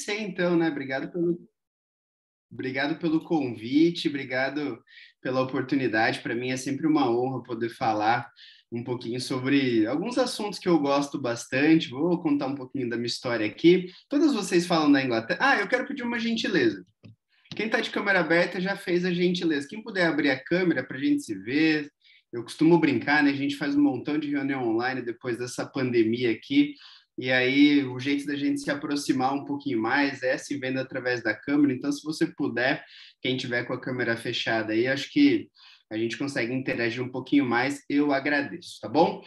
conhecer, então, né? Obrigado pelo convite, obrigado pela oportunidade. Para mim é sempre uma honra poder falar um pouquinho sobre alguns assuntos que eu gosto bastante. Vou contar um pouquinho da minha história aqui. Todas vocês falam da Inglaterra. Ah, eu quero pedir uma gentileza. Quem está de câmera aberta já fez a gentileza. Quem puder abrir a câmera para a gente se ver. Eu costumo brincar, né? A gente faz um montão de reunião online depois dessa pandemia aqui. E aí, o jeito da gente se aproximar um pouquinho mais é se vendo através da câmera. Então, se você puder, quem tiver com a câmera fechada aí, acho que a gente consegue interagir um pouquinho mais. Eu agradeço, tá bom?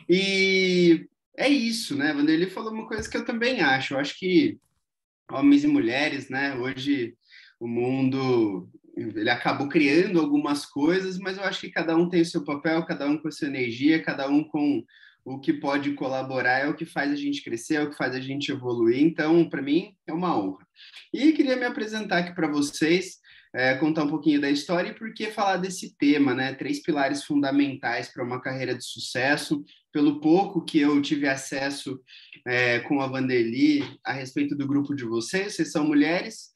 E é isso, né? Vanderlei falou uma coisa que eu também acho. Eu acho que homens e mulheres, né? Hoje o mundo ele acabou criando algumas coisas, mas eu acho que cada um tem o seu papel, cada um com a sua energia, cada um com o que pode colaborar, é o que faz a gente crescer, é o que faz a gente evoluir. Então, para mim, é uma honra. E queria me apresentar aqui para vocês, contar um pouquinho da história e por que falar desse tema, né? 3 pilares fundamentais para uma carreira de sucesso. Pelo pouco que eu tive acesso com a Vanderly a respeito do grupo de vocês são mulheres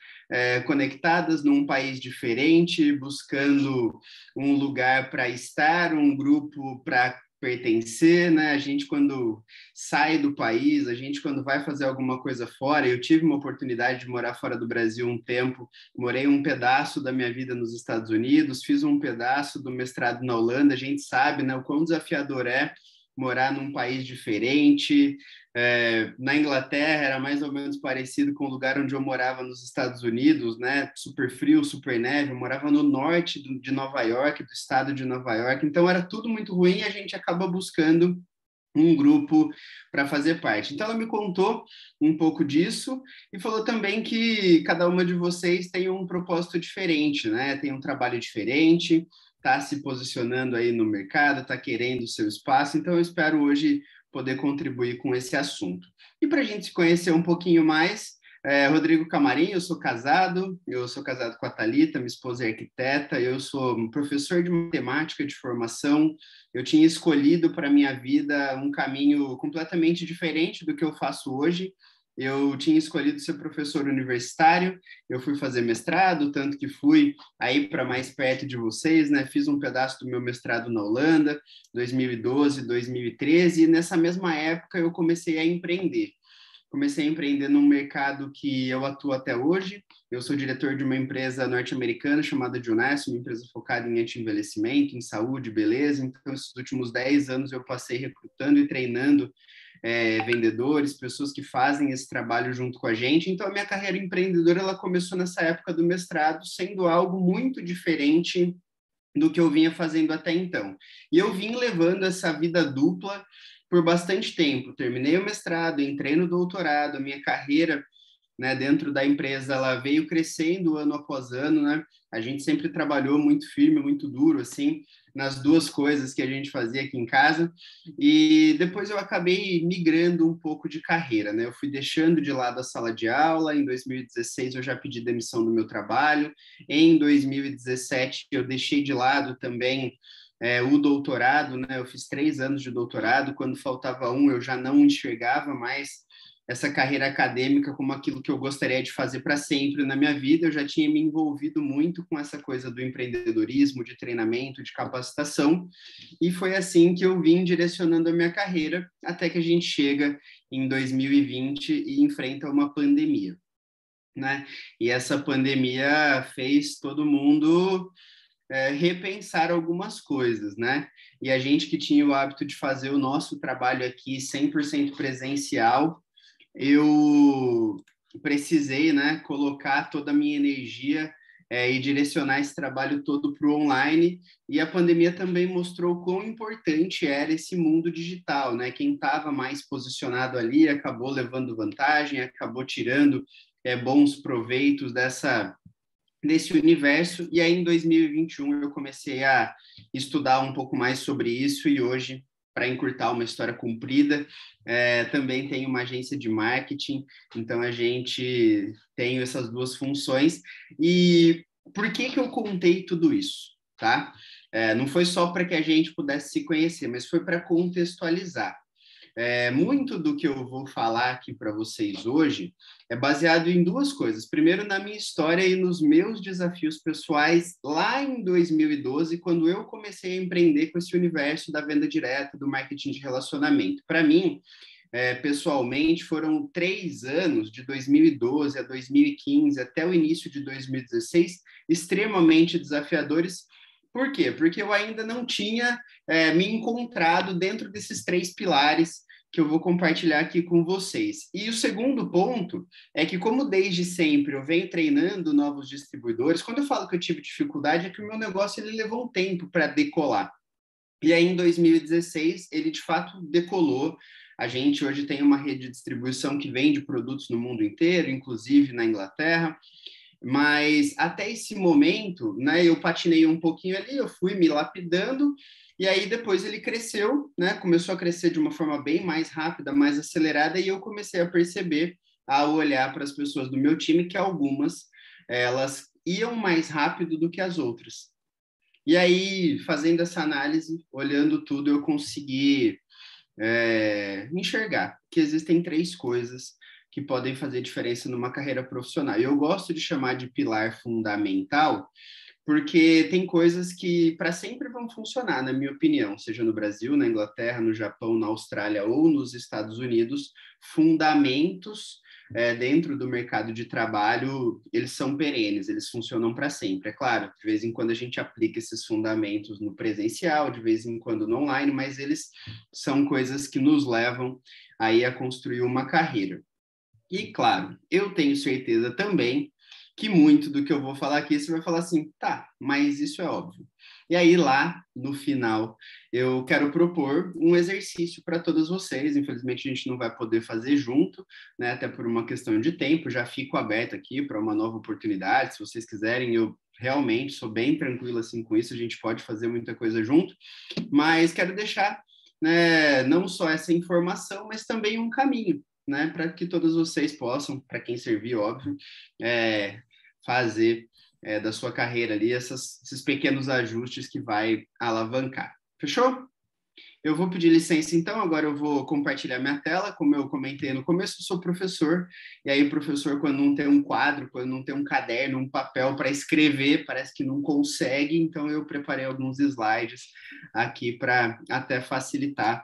conectadas num país diferente, buscando um lugar para estar, um grupo para pertencer, né? A gente quando sai do país, a gente quando vai fazer alguma coisa fora, eu tive uma oportunidade de morar fora do Brasil um tempo, morei um pedaço da minha vida nos Estados Unidos, fiz um pedaço do mestrado na Holanda, a gente sabe, né, o quão desafiador é morar num país diferente. Na Inglaterra era mais ou menos parecido com o lugar onde eu morava nos Estados Unidos, né? Super frio, super neve. Eu morava no norte de Nova York, do estado de Nova York. Então era tudo muito ruim e a gente acaba buscando um grupo para fazer parte. Então ela me contou um pouco disso e falou também que cada uma de vocês tem um propósito diferente, né? Tem um trabalho diferente, está se posicionando aí no mercado, está querendo o seu espaço. Então eu espero hoje poder contribuir com esse assunto. E para a gente se conhecer um pouquinho mais, Rodrigo Camarim, eu sou casado com a Thalita, minha esposa é arquiteta, eu sou professor de matemática de formação. Eu tinha escolhido para a minha vida um caminho completamente diferente do que eu faço hoje. Eu tinha escolhido ser professor universitário, eu fui fazer mestrado, tanto que fui aí para mais perto de vocês, né? Fiz um pedaço do meu mestrado na Holanda, 2012, 2013, e nessa mesma época eu comecei a empreender. Comecei a empreender num mercado que eu atuo até hoje. Eu sou diretor de uma empresa norte-americana chamada Juness, uma empresa focada em anti-envelhecimento, em saúde, beleza. Então, esses últimos 10 anos eu passei recrutando e treinando vendedores, pessoas que fazem esse trabalho junto com a gente. Então, a minha carreira empreendedora ela começou nessa época do mestrado, sendo algo muito diferente do que eu vinha fazendo até então. E eu vim levando essa vida dupla por bastante tempo. Terminei o mestrado, entrei no doutorado, a minha carreira, né, dentro da empresa, ela veio crescendo ano após ano, né? A gente sempre trabalhou muito firme, muito duro, assim, nas duas coisas que a gente fazia aqui em casa. E depois eu acabei migrando um pouco de carreira, né? Eu fui deixando de lado a sala de aula. Em 2016 eu já pedi demissão do meu trabalho. Em 2017 eu deixei de lado também o doutorado, né? Eu fiz 3 anos de doutorado. Quando faltava um, eu já não enxergava mais essa carreira acadêmica como aquilo que eu gostaria de fazer para sempre na minha vida. Eu já tinha me envolvido muito com essa coisa do empreendedorismo, de treinamento, de capacitação, e foi assim que eu vim direcionando a minha carreira até que a gente chega em 2020 e enfrenta uma pandemia, né? E essa pandemia fez todo mundo repensar algumas coisas, né? E a gente que tinha o hábito de fazer o nosso trabalho aqui 100% presencial, eu precisei, né, colocar toda a minha energia e direcionar esse trabalho todo para o online. E a pandemia também mostrou quão importante era esse mundo digital, né? Quem estava mais posicionado ali acabou levando vantagem, acabou tirando bons proveitos desse universo. E aí, em 2021, eu comecei a estudar um pouco mais sobre isso e hoje, para encurtar uma história comprida, também tenho uma agência de marketing, então a gente tem essas duas funções. E por que eu contei tudo isso, tá? Não foi só para que a gente pudesse se conhecer, mas foi para contextualizar. Muito do que eu vou falar aqui para vocês hoje é baseado em duas coisas. Primeiro, na minha história e nos meus desafios pessoais lá em 2012, quando eu comecei a empreender com esse universo da venda direta, do marketing de relacionamento. Para mim, pessoalmente, foram 3 anos, de 2012 a 2015, até o início de 2016, extremamente desafiadores. Por quê? Porque eu ainda não tinha me encontrado dentro desses 3 pilares que eu vou compartilhar aqui com vocês. E o segundo ponto é que, como desde sempre eu venho treinando novos distribuidores, quando eu falo que eu tive dificuldade, é que o meu negócio ele levou um tempo para decolar. E aí, em 2016, ele de fato decolou. A gente hoje tem uma rede de distribuição que vende produtos no mundo inteiro, inclusive na Inglaterra. Mas até esse momento, né, eu patinei um pouquinho ali, eu fui me lapidando, e aí depois ele cresceu, né, começou a crescer de uma forma bem mais rápida, mais acelerada, e eu comecei a perceber, a olhar para as pessoas do meu time, que algumas, elas iam mais rápido do que as outras. E aí, fazendo essa análise, olhando tudo, eu consegui enxergar que existem 3 coisas que podem fazer diferença numa carreira profissional. E eu gosto de chamar de pilar fundamental, porque tem coisas que para sempre vão funcionar, na minha opinião, seja no Brasil, na Inglaterra, no Japão, na Austrália ou nos Estados Unidos, fundamentos dentro do mercado de trabalho, eles são perenes, eles funcionam para sempre. É claro, de vez em quando a gente aplica esses fundamentos no presencial, de vez em quando no online, mas eles são coisas que nos levam aí a construir uma carreira. E, claro, eu tenho certeza também que muito do que eu vou falar aqui, você vai falar assim, tá, mas isso é óbvio. E aí, lá no final, eu quero propor um exercício para todos vocês. Infelizmente, a gente não vai poder fazer junto, né, até por uma questão de tempo. Já fico aberto aqui para uma nova oportunidade. Se vocês quiserem, eu realmente sou bem tranquilo assim com isso. A gente pode fazer muita coisa junto, mas quero deixar, né, não só essa informação, mas também um caminho, né, para que todos vocês possam, para quem servir, óbvio, fazer da sua carreira ali esses pequenos ajustes que vai alavancar. Fechou? Eu vou pedir licença, então, agora eu vou compartilhar minha tela, como eu comentei no começo, eu sou professor, e aí o professor, quando não tem um quadro, quando não tem um caderno, um papel para escrever, parece que não consegue, então eu preparei alguns slides aqui para até facilitar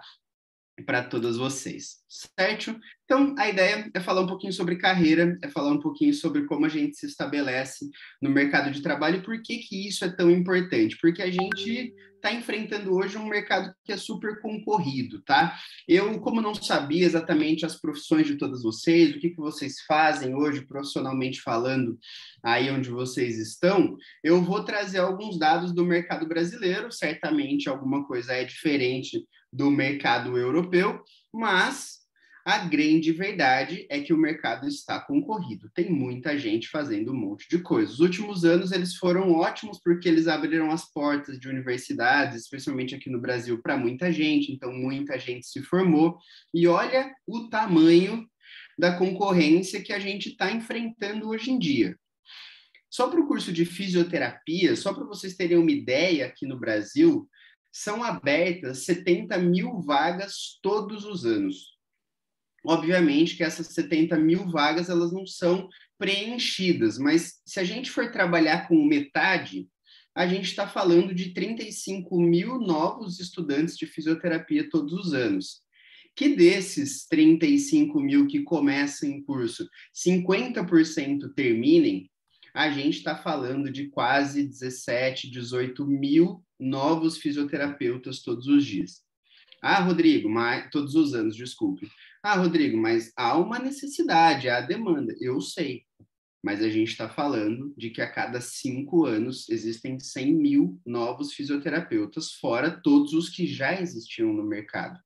para todas vocês, certo? Então, a ideia é falar um pouquinho sobre carreira, é falar um pouquinho sobre como a gente se estabelece no mercado de trabalho e por que que isso é tão importante. Porque a gente está enfrentando hoje um mercado que é super concorrido, tá? Eu, como não sabia exatamente as profissões de todas vocês, o que que vocês fazem hoje profissionalmente falando aí onde vocês estão, eu vou trazer alguns dados do mercado brasileiro, certamente alguma coisa é diferente do mercado europeu, mas a grande verdade é que o mercado está concorrido. Tem muita gente fazendo um monte de coisa. Os últimos anos eles foram ótimos porque eles abriram as portas de universidades, especialmente aqui no Brasil, para muita gente. Então, muita gente se formou. E olha o tamanho da concorrência que a gente está enfrentando hoje em dia. Só para o curso de fisioterapia, só para vocês terem uma ideia, aqui no Brasil, são abertas 70 mil vagas todos os anos. Obviamente que essas 70 mil vagas elas não são preenchidas, mas se a gente for trabalhar com metade, a gente está falando de 35 mil novos estudantes de fisioterapia todos os anos. Que desses 35 mil que começam em curso, 50% terminem, a gente está falando de quase 17, 18 mil novos fisioterapeutas todos os dias. Ah, Rodrigo, mas todos os anos, desculpe. Ah, Rodrigo, mas há uma necessidade, há demanda. Eu sei, mas a gente está falando de que a cada 5 anos existem 100 mil novos fisioterapeutas, fora todos os que já existiam no mercado.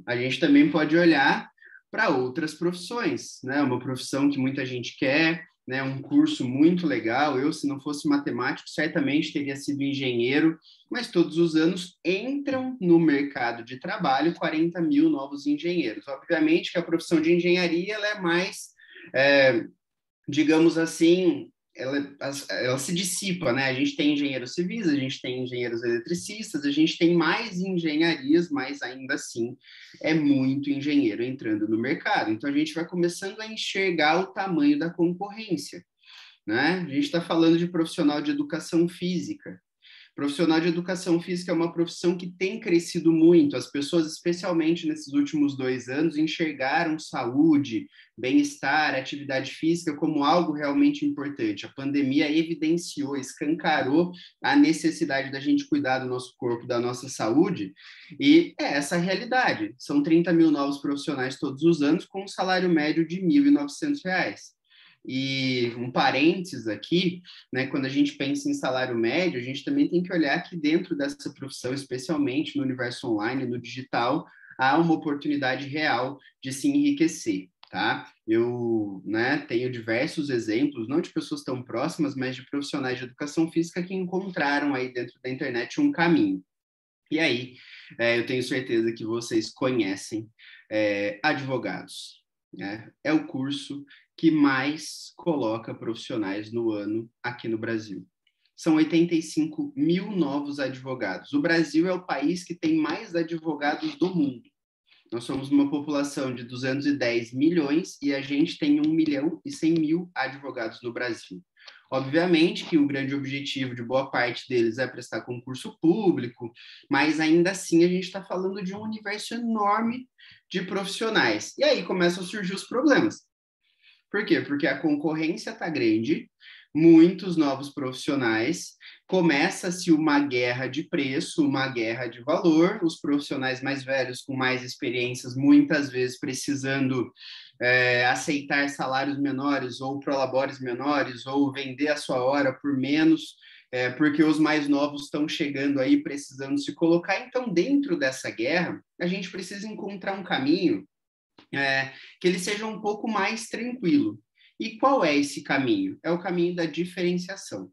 A gente também pode olhar para outras profissões, né? Uma profissão que muita gente quer, né? Um curso muito legal. Eu, se não fosse matemático, certamente teria sido engenheiro, mas todos os anos entram no mercado de trabalho 40 mil novos engenheiros. Obviamente que a profissão de engenharia ela é mais, digamos assim, ela se dissipa, né? A gente tem engenheiros civis, a gente tem engenheiros eletricistas, a gente tem mais engenharias, mas ainda assim é muito engenheiro entrando no mercado. Então a gente vai começando a enxergar o tamanho da concorrência, né? A gente está falando de profissional de educação física. Profissional de educação física é uma profissão que tem crescido muito. As pessoas, especialmente nesses últimos 2 anos, enxergaram saúde, bem-estar, atividade física como algo realmente importante. A pandemia evidenciou, escancarou a necessidade da gente cuidar do nosso corpo, da nossa saúde, e é essa a realidade. São 30 mil novos profissionais todos os anos, com um salário médio de R$ 1.900. E um parênteses aqui, né, quando a gente pensa em salário médio, a gente também tem que olhar que dentro dessa profissão, especialmente no universo online, no digital, há uma oportunidade real de se enriquecer, tá? Eu, né, tenho diversos exemplos, não de pessoas tão próximas, mas de profissionais de educação física que encontraram aí dentro da internet um caminho. E aí, eu tenho certeza que vocês conhecem advogados, né? É o curso que mais coloca profissionais no ano aqui no Brasil. São 85 mil novos advogados. O Brasil é o país que tem mais advogados do mundo. Nós somos uma população de 210 milhões e a gente tem 1.100.000 advogados no Brasil. Obviamente que o grande objetivo de boa parte deles é prestar concurso público, mas ainda assim a gente está falando de um universo enorme de profissionais. E aí começam a surgir os problemas. Por quê? Porque a concorrência está grande, muitos novos profissionais, começa-se uma guerra de preço, uma guerra de valor, os profissionais mais velhos com mais experiências, muitas vezes precisando aceitar salários menores ou prolabores menores, ou vender a sua hora por menos, porque os mais novos estão chegando aí precisando se colocar. Então, dentro dessa guerra, a gente precisa encontrar um caminho que ele seja um pouco mais tranquilo. E qual é esse caminho? É o caminho da diferenciação.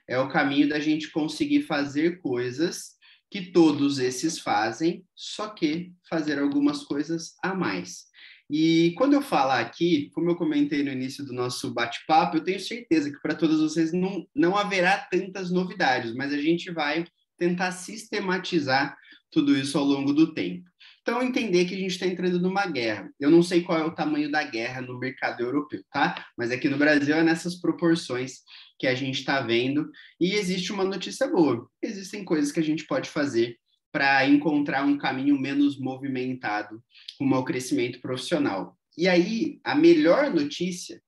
É o caminho da gente conseguir fazer coisas que todos esses fazem, só que fazer algumas coisas a mais. E quando eu falar aqui, como eu comentei no início do nosso bate-papo, eu tenho certeza que para todos vocês não haverá tantas novidades, mas a gente vai tentar sistematizar tudo isso ao longo do tempo. Então, entender que a gente está entrando numa guerra. Eu não sei qual é o tamanho da guerra no mercado europeu, tá? Mas aqui no Brasil é nessas proporções que a gente está vendo. E existe uma notícia boa. Existem coisas que a gente pode fazer para encontrar um caminho menos movimentado rumo ao crescimento profissional. E aí, a melhor notícia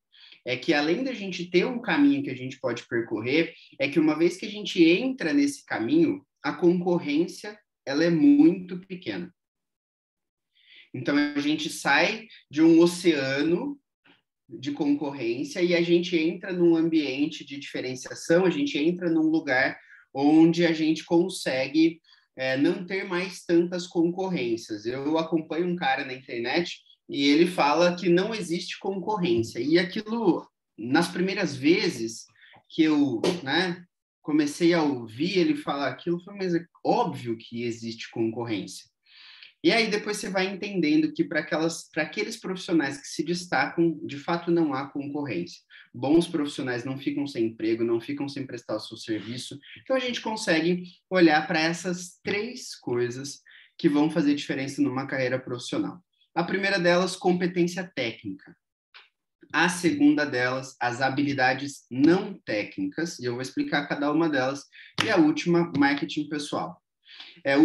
é que, além da gente ter um caminho que a gente pode percorrer, é que uma vez que a gente entra nesse caminho, a concorrência ela é muito pequena. Então, a gente sai de um oceano de concorrência e a gente entra num ambiente de diferenciação, a gente entra num lugar onde a gente consegue não ter mais tantas concorrências. Eu acompanho um cara na internet e ele fala que não existe concorrência. E aquilo, nas primeiras vezes que eu comecei a ouvir ele falar aquilo, eu falei, mas é óbvio que existe concorrência. E aí depois você vai entendendo que para aqueles profissionais que se destacam, de fato não há concorrência. Bons profissionais não ficam sem emprego, não ficam sem prestar o seu serviço. Então a gente consegue olhar para essas 3 coisas que vão fazer diferença numa carreira profissional. A primeira delas, competência técnica. A segunda delas, as habilidades não técnicas, e eu vou explicar cada uma delas. E a última, marketing pessoal.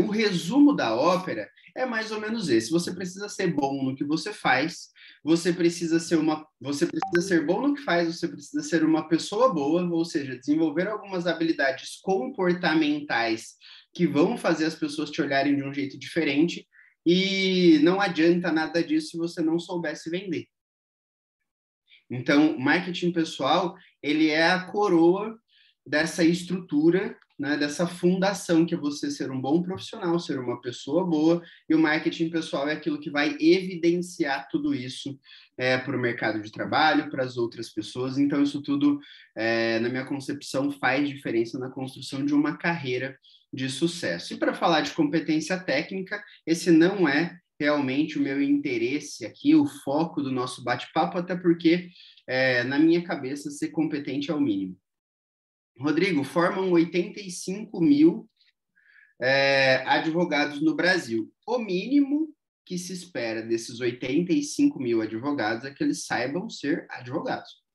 O resumo da ópera é mais ou menos esse. Você precisa ser bom no que você faz, você precisa ser bom no que faz, você precisa ser uma pessoa boa, ou seja, desenvolver algumas habilidades comportamentais que vão fazer as pessoas te olharem de um jeito diferente, e não adianta nada disso se você não soubesse vender. Então, marketing pessoal, ele é a coroa dessa estrutura, né, dessa fundação que é você ser um bom profissional, ser uma pessoa boa, e o marketing pessoal é aquilo que vai evidenciar tudo isso para o mercado de trabalho, para as outras pessoas. Então, isso tudo, na minha concepção, faz diferença na construção de uma carreira de sucesso. E para falar de competência técnica, esse não é realmente o meu interesse aqui, o foco do nosso bate-papo, até porque, na minha cabeça, ser competente é o mínimo. Rodrigo, formam 85 mil advogados no Brasil. O mínimo que se espera desses 85 mil advogados é que eles saibam ser advogados.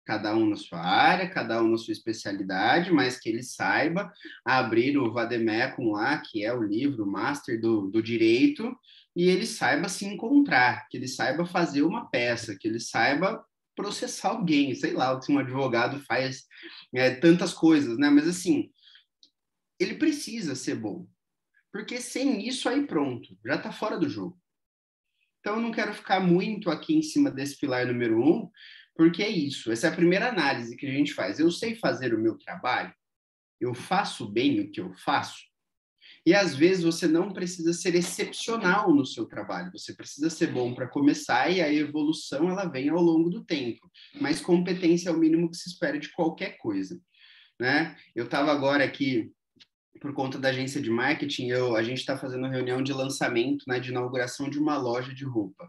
Cada um na sua área, cada um na sua especialidade, mas que ele saiba abrir o Vademecum lá, que é o livro master do direito, e ele saiba se encontrar, que ele saiba fazer uma peça, que ele saiba processar alguém, sei lá, o que um advogado faz tantas coisas, né? Mas assim, ele precisa ser bom, porque sem isso aí pronto, já está fora do jogo. Então eu não quero ficar muito aqui em cima desse pilar número 1, porque é isso, essa é a primeira análise que a gente faz. Eu sei fazer o meu trabalho, eu faço bem o que eu faço, e às vezes você não precisa ser excepcional no seu trabalho, você precisa ser bom para começar e a evolução ela vem ao longo do tempo, mas competência é o mínimo que se espera de qualquer coisa, né? Eu estava agora aqui por conta da agência de marketing, a gente está fazendo reunião de lançamento, né, de inauguração de uma loja de roupa.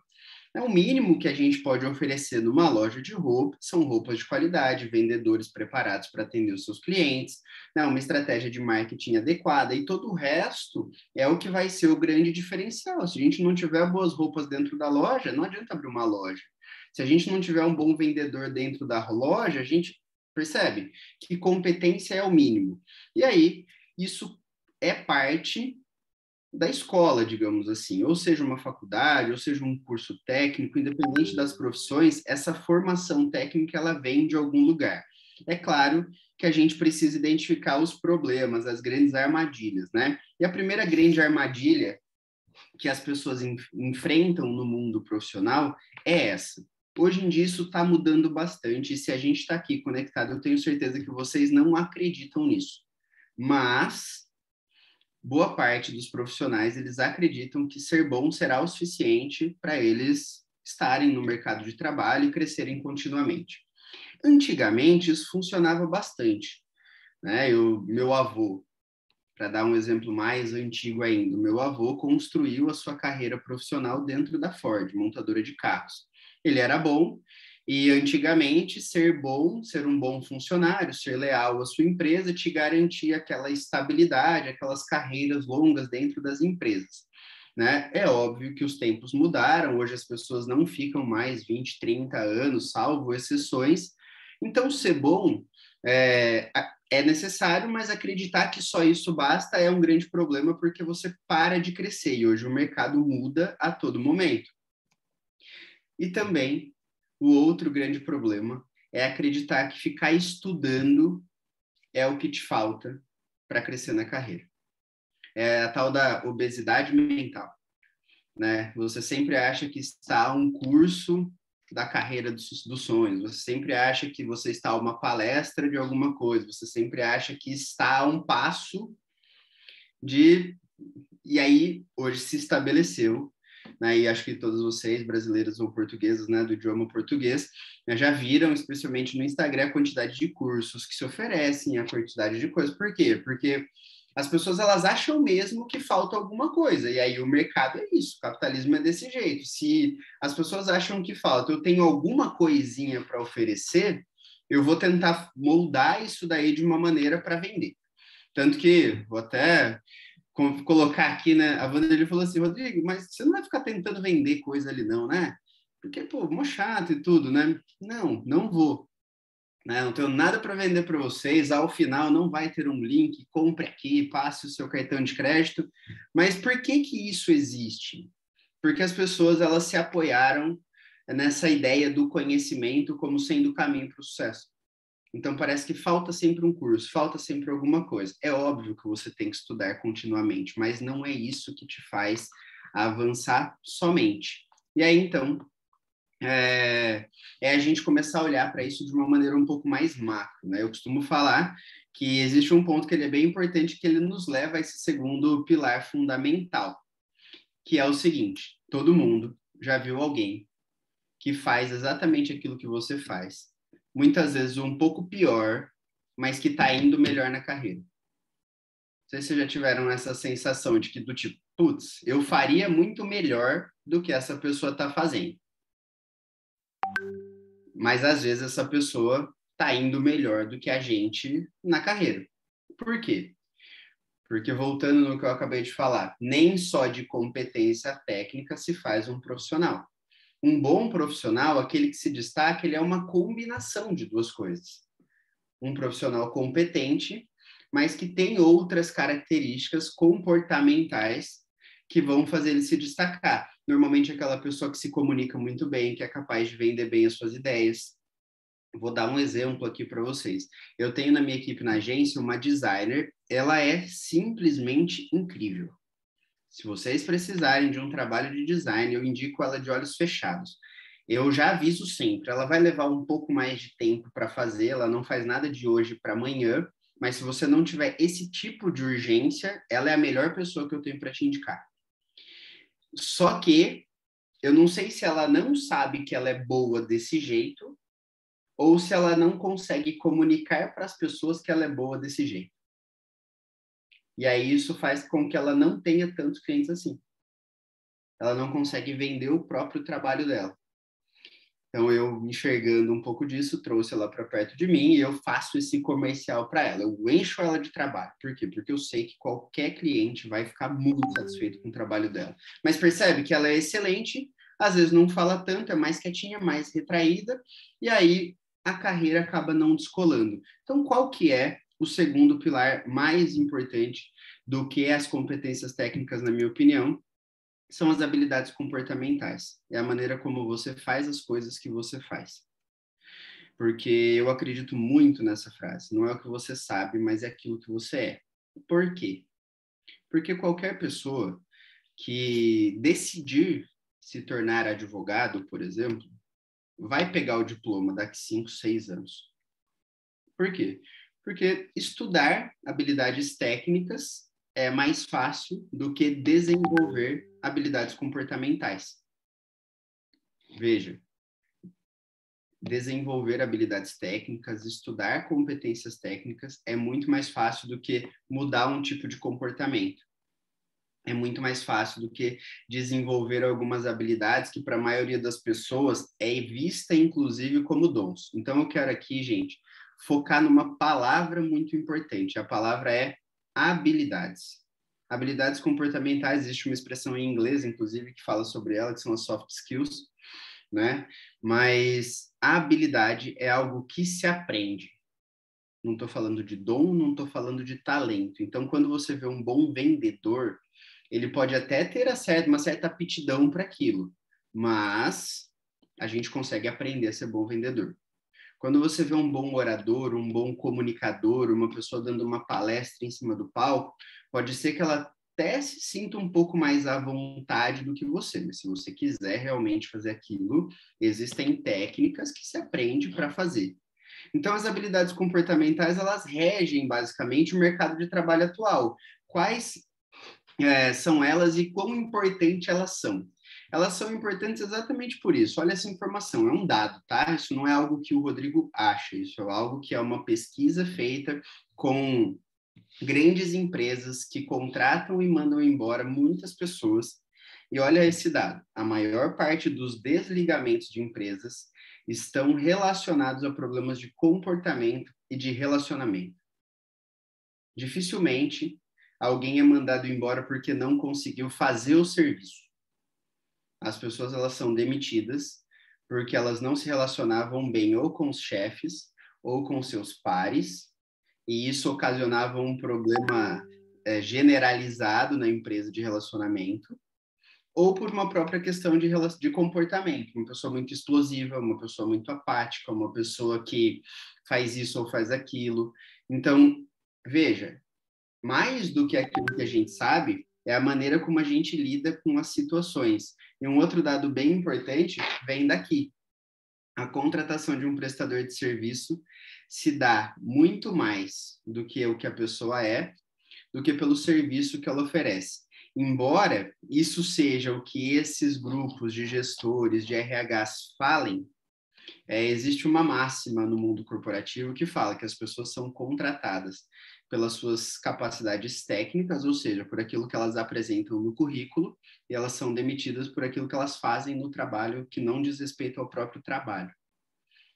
O mínimo que a gente pode oferecer numa loja de roupa são roupas de qualidade, vendedores preparados para atender os seus clientes, né, uma estratégia de marketing adequada, e todo o resto é o que vai ser o grande diferencial. Se a gente não tiver boas roupas dentro da loja, não adianta abrir uma loja. Se a gente não tiver um bom vendedor dentro da loja, a gente percebe que competência é o mínimo. E aí, isso é parte da escola, digamos assim, ou seja, uma faculdade, ou seja, um curso técnico, independente das profissões, essa formação técnica ela vem de algum lugar. É claro que a gente precisa identificar os problemas, as grandes armadilhas, né? E a primeira grande armadilha que as pessoas enfrentam no mundo profissional é essa. Hoje em dia isso está mudando bastante, e se a gente está aqui conectado, eu tenho certeza que vocês não acreditam nisso. Mas boa parte dos profissionais, eles acreditam que ser bom será o suficiente para eles estarem no mercado de trabalho e crescerem continuamente. Antigamente, isso funcionava bastante, né? Meu avô, para dar um exemplo mais antigo ainda, meu avô construiu a sua carreira profissional dentro da Ford, montadora de carros. Ele era bom, e antigamente, ser bom, ser um bom funcionário, ser leal à sua empresa, te garantia aquela estabilidade, aquelas carreiras longas dentro das empresas. Né? É óbvio que os tempos mudaram, hoje as pessoas não ficam mais 20, 30 anos, salvo exceções. Então, ser bom é necessário, mas acreditar que só isso basta é um grande problema, porque você para de crescer e hoje o mercado muda a todo momento. E também o outro grande problema é acreditar que ficar estudando é o que te falta para crescer na carreira. É a tal da obesidade mental, né? Você sempre acha que está a um curso da carreira dos sonhos, você sempre acha que você está a uma palestra de alguma coisa, você sempre acha que está a um passo de... E aí, hoje se estabeleceu, né, e acho que todos vocês, brasileiros ou portugueses, né, do idioma português, né, já viram, especialmente no Instagram, a quantidade de cursos que se oferecem, a quantidade de coisas. Por quê? Porque as pessoas elas acham mesmo que falta alguma coisa, e aí o mercado é isso, o capitalismo é desse jeito. Se as pessoas acham que falta, eu tenho alguma coisinha para oferecer, eu vou tentar moldar isso daí de uma maneira para vender. Tanto que, vou até colocar aqui, né? A Vanderlei falou assim, Rodrigo, mas você não vai ficar tentando vender coisa ali não, né? Porque, pô, mó chato e tudo, né? Não, não vou. Né? Não tenho nada para vender para vocês. Ao final, não vai ter um link, compre aqui, passe o seu cartão de crédito. Mas por que que isso existe? Porque as pessoas, elas se apoiaram nessa ideia do conhecimento como sendo o caminho para o sucesso. Então, parece que falta sempre um curso, falta sempre alguma coisa. É óbvio que você tem que estudar continuamente, mas não é isso que te faz avançar somente. E aí, então, a gente começar a olhar para isso de uma maneira um pouco mais macro, né? Eu costumo falar que existe um ponto que ele é bem importante, que ele nos leva a esse segundo pilar fundamental, que é o seguinte: todo mundo já viu alguém que faz exatamente aquilo que você faz, muitas vezes um pouco pior, mas que está indo melhor na carreira. Não sei se vocês já tiveram essa sensação de que, do tipo, putz, eu faria muito melhor do que essa pessoa está fazendo. Mas às vezes essa pessoa está indo melhor do que a gente na carreira. Por quê? Porque voltando no que eu acabei de falar, nem só de competência técnica se faz um profissional. Um bom profissional, aquele que se destaca, ele é uma combinação de duas coisas. Um profissional competente, mas que tem outras características comportamentais que vão fazer ele se destacar. Normalmente aquela pessoa que se comunica muito bem, que é capaz de vender bem as suas ideias. Vou dar um exemplo aqui para vocês. Eu tenho na minha equipe na agência uma designer, ela é simplesmente incrível. Se vocês precisarem de um trabalho de design, eu indico ela de olhos fechados. Eu já aviso sempre, ela vai levar um pouco mais de tempo para fazer, ela não faz nada de hoje para amanhã, mas se você não tiver esse tipo de urgência, ela é a melhor pessoa que eu tenho para te indicar. Só que eu não sei se ela não sabe que ela é boa desse jeito ou se ela não consegue comunicar para as pessoas que ela é boa desse jeito. E aí isso faz com que ela não tenha tantos clientes assim. Ela não consegue vender o próprio trabalho dela. Então, eu, enxergando um pouco disso, trouxe ela para perto de mim e eu faço esse comercial para ela. Eu encho ela de trabalho. Por quê? Porque eu sei que qualquer cliente vai ficar muito satisfeito com o trabalho dela. Mas percebe que ela é excelente, às vezes não fala tanto, é mais quietinha, mais retraída, e aí a carreira acaba não descolando. Então, qual que é o segundo pilar mais importante do que as competências técnicas, na minha opinião? São as habilidades comportamentais. É a maneira como você faz as coisas que você faz. Porque eu acredito muito nessa frase. Não é o que você sabe, mas é aquilo que você é. Por quê? Porque qualquer pessoa que decidir se tornar advogado, por exemplo, vai pegar o diploma daqui 5, 6 anos. Por quê? Porque estudar habilidades técnicas é mais fácil do que desenvolver habilidades comportamentais. Veja, desenvolver habilidades técnicas, estudar competências técnicas é muito mais fácil do que mudar um tipo de comportamento. É muito mais fácil do que desenvolver algumas habilidades que para a maioria das pessoas é vista inclusive como dons. Então eu quero aqui, gente, focar numa palavra muito importante. A palavra é habilidades. Habilidades comportamentais, existe uma expressão em inglês, inclusive, que fala sobre ela, que são as soft skills, né? Mas a habilidade é algo que se aprende. Não estou falando de dom, não estou falando de talento. Então, quando você vê um bom vendedor, ele pode até ter uma certa aptidão para aquilo, mas a gente consegue aprender a ser bom vendedor. Quando você vê um bom orador, um bom comunicador, uma pessoa dando uma palestra em cima do palco, pode ser que ela até se sinta um pouco mais à vontade do que você, mas se você quiser realmente fazer aquilo, existem técnicas que se aprende para fazer. Então, as habilidades comportamentais, elas regem basicamente o mercado de trabalho atual. Quais são elas e quão importante elas são? Elas são importantes exatamente por isso. Olha essa informação, é um dado, tá? Isso não é algo que o Rodrigo acha, isso é algo que é uma pesquisa feita com grandes empresas que contratam e mandam embora muitas pessoas. E olha esse dado, a maior parte dos desligamentos de empresas estão relacionados a problemas de comportamento e de relacionamento. Dificilmente alguém é mandado embora porque não conseguiu fazer o serviço. As pessoas, elas são demitidas porque elas não se relacionavam bem ou com os chefes ou com seus pares, e isso ocasionava um problema generalizado na empresa de relacionamento, ou por uma própria questão de comportamento, uma pessoa muito explosiva, uma pessoa muito apática, uma pessoa que faz isso ou faz aquilo. Então, veja, mais do que aquilo que a gente sabe, é a maneira como a gente lida com as situações. E um outro dado bem importante vem daqui. A contratação de um prestador de serviço se dá muito mais do que o que a pessoa é, do que pelo serviço que ela oferece. Embora isso seja o que esses grupos de gestores, de RHs falem, Existe uma máxima no mundo corporativo que fala que as pessoas são contratadas pelas suas capacidades técnicas, ou seja, por aquilo que elas apresentam no currículo, e elas são demitidas por aquilo que elas fazem no trabalho que não diz respeito ao próprio trabalho.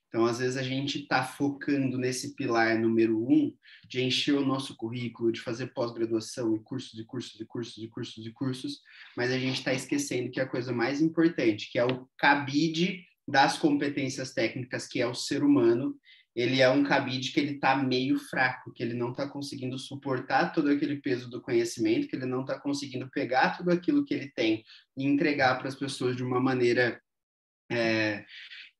Então, às vezes, a gente está focando nesse pilar número 1, de encher o nosso currículo, de fazer pós-graduação e cursos e cursos e cursos e cursos e cursos, mas a gente está esquecendo que a coisa mais importante, que é o cabide das competências técnicas, que é o ser humano, ele é um cabide que ele está meio fraco, que ele não está conseguindo suportar todo aquele peso do conhecimento, que ele não está conseguindo pegar tudo aquilo que ele tem e entregar para as pessoas de uma maneira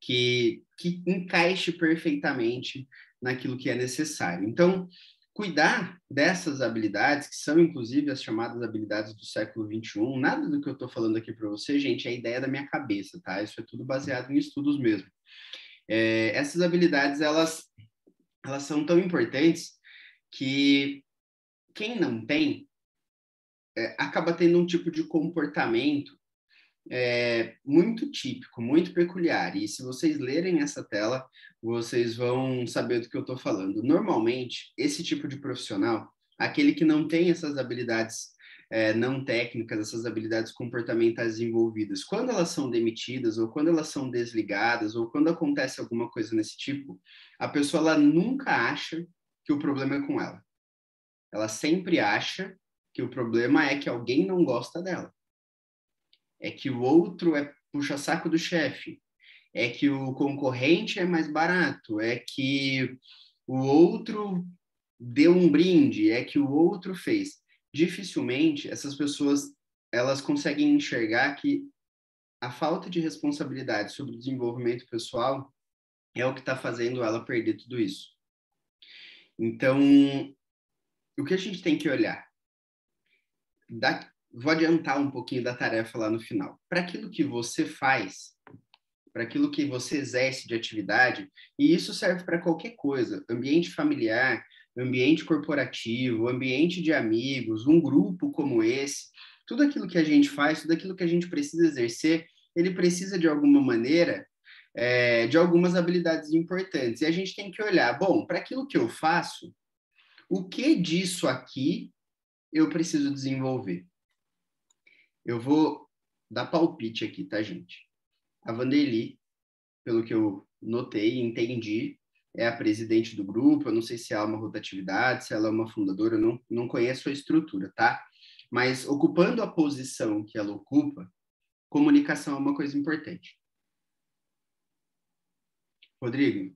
que encaixe perfeitamente naquilo que é necessário. Então, cuidar dessas habilidades, que são inclusive as chamadas habilidades do século XXI, nada do que eu estou falando aqui para você, gente, é ideia da minha cabeça, tá? Isso é tudo baseado em estudos mesmo. Essas habilidades, elas são tão importantes que quem não tem, acaba tendo um tipo de comportamento muito típico, muito peculiar. E se vocês lerem essa tela, vocês vão saber do que eu estou falando. Normalmente, esse tipo de profissional, aquele que não tem essas habilidades não técnicas, essas habilidades comportamentais desenvolvidas, quando elas são demitidas, ou quando elas são desligadas, ou quando acontece alguma coisa nesse tipo, a pessoa ela nunca acha que o problema é com ela. Ela sempre acha que o problema é que alguém não gosta dela. É que o outro é puxa-saco do chefe, é que o concorrente é mais barato, é que o outro deu um brinde, é que o outro fez. Dificilmente essas pessoas elas conseguem enxergar que a falta de responsabilidade sobre o desenvolvimento pessoal é o que está fazendo ela perder tudo isso. Então, o que a gente tem que olhar? Vou adiantar um pouquinho da tarefa lá no final. Para aquilo que você faz, para aquilo que você exerce de atividade, e isso serve para qualquer coisa, ambiente familiar, ambiente corporativo, ambiente de amigos, um grupo como esse, tudo aquilo que a gente faz, tudo aquilo que a gente precisa exercer, ele precisa de alguma maneira de algumas habilidades importantes. E a gente tem que olhar, bom, para aquilo que eu faço, o que disso aqui eu preciso desenvolver? Eu vou dar palpite aqui, tá, gente? A Vanderly, pelo que eu notei e entendi, é a presidente do grupo. Eu não sei se ela é uma rotatividade, se ela é uma fundadora, eu não conheço a estrutura, tá? Mas ocupando a posição que ela ocupa, comunicação é uma coisa importante. Rodrigo,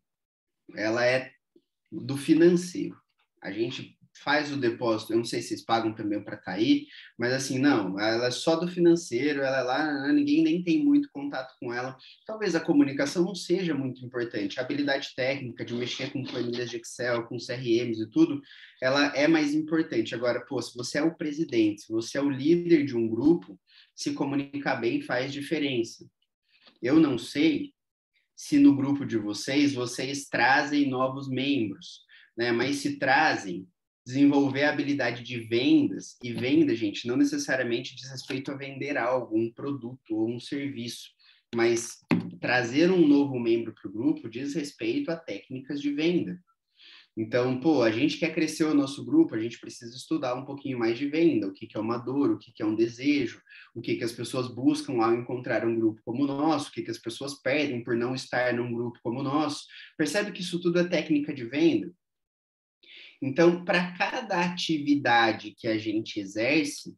ela é do financeiro. A gente faz o depósito, eu não sei se vocês pagam também para cair, mas assim, não, ela é só do financeiro, ela é lá, ninguém nem tem muito contato com ela. Talvez a comunicação não seja muito importante, a habilidade técnica de mexer com planilhas de Excel, com CRMs e tudo, ela é mais importante. Agora, pô, se você é o presidente, se você é o líder de um grupo, se comunicar bem faz diferença. Eu não sei se no grupo de vocês trazem novos membros, né? Mas se trazem, desenvolver a habilidade de vendas, e venda, gente, não necessariamente diz respeito a vender algo, um produto ou um serviço, mas trazer um novo membro para o grupo diz respeito a técnicas de venda. Então, pô, a gente quer crescer o nosso grupo, a gente precisa estudar um pouquinho mais de venda, o que é uma dor, o que é um desejo, o que as pessoas buscam ao encontrar um grupo como o nosso, o que as pessoas perdem por não estar num grupo como o nosso. Percebe que isso tudo é técnica de venda? Então, para cada atividade que a gente exerce,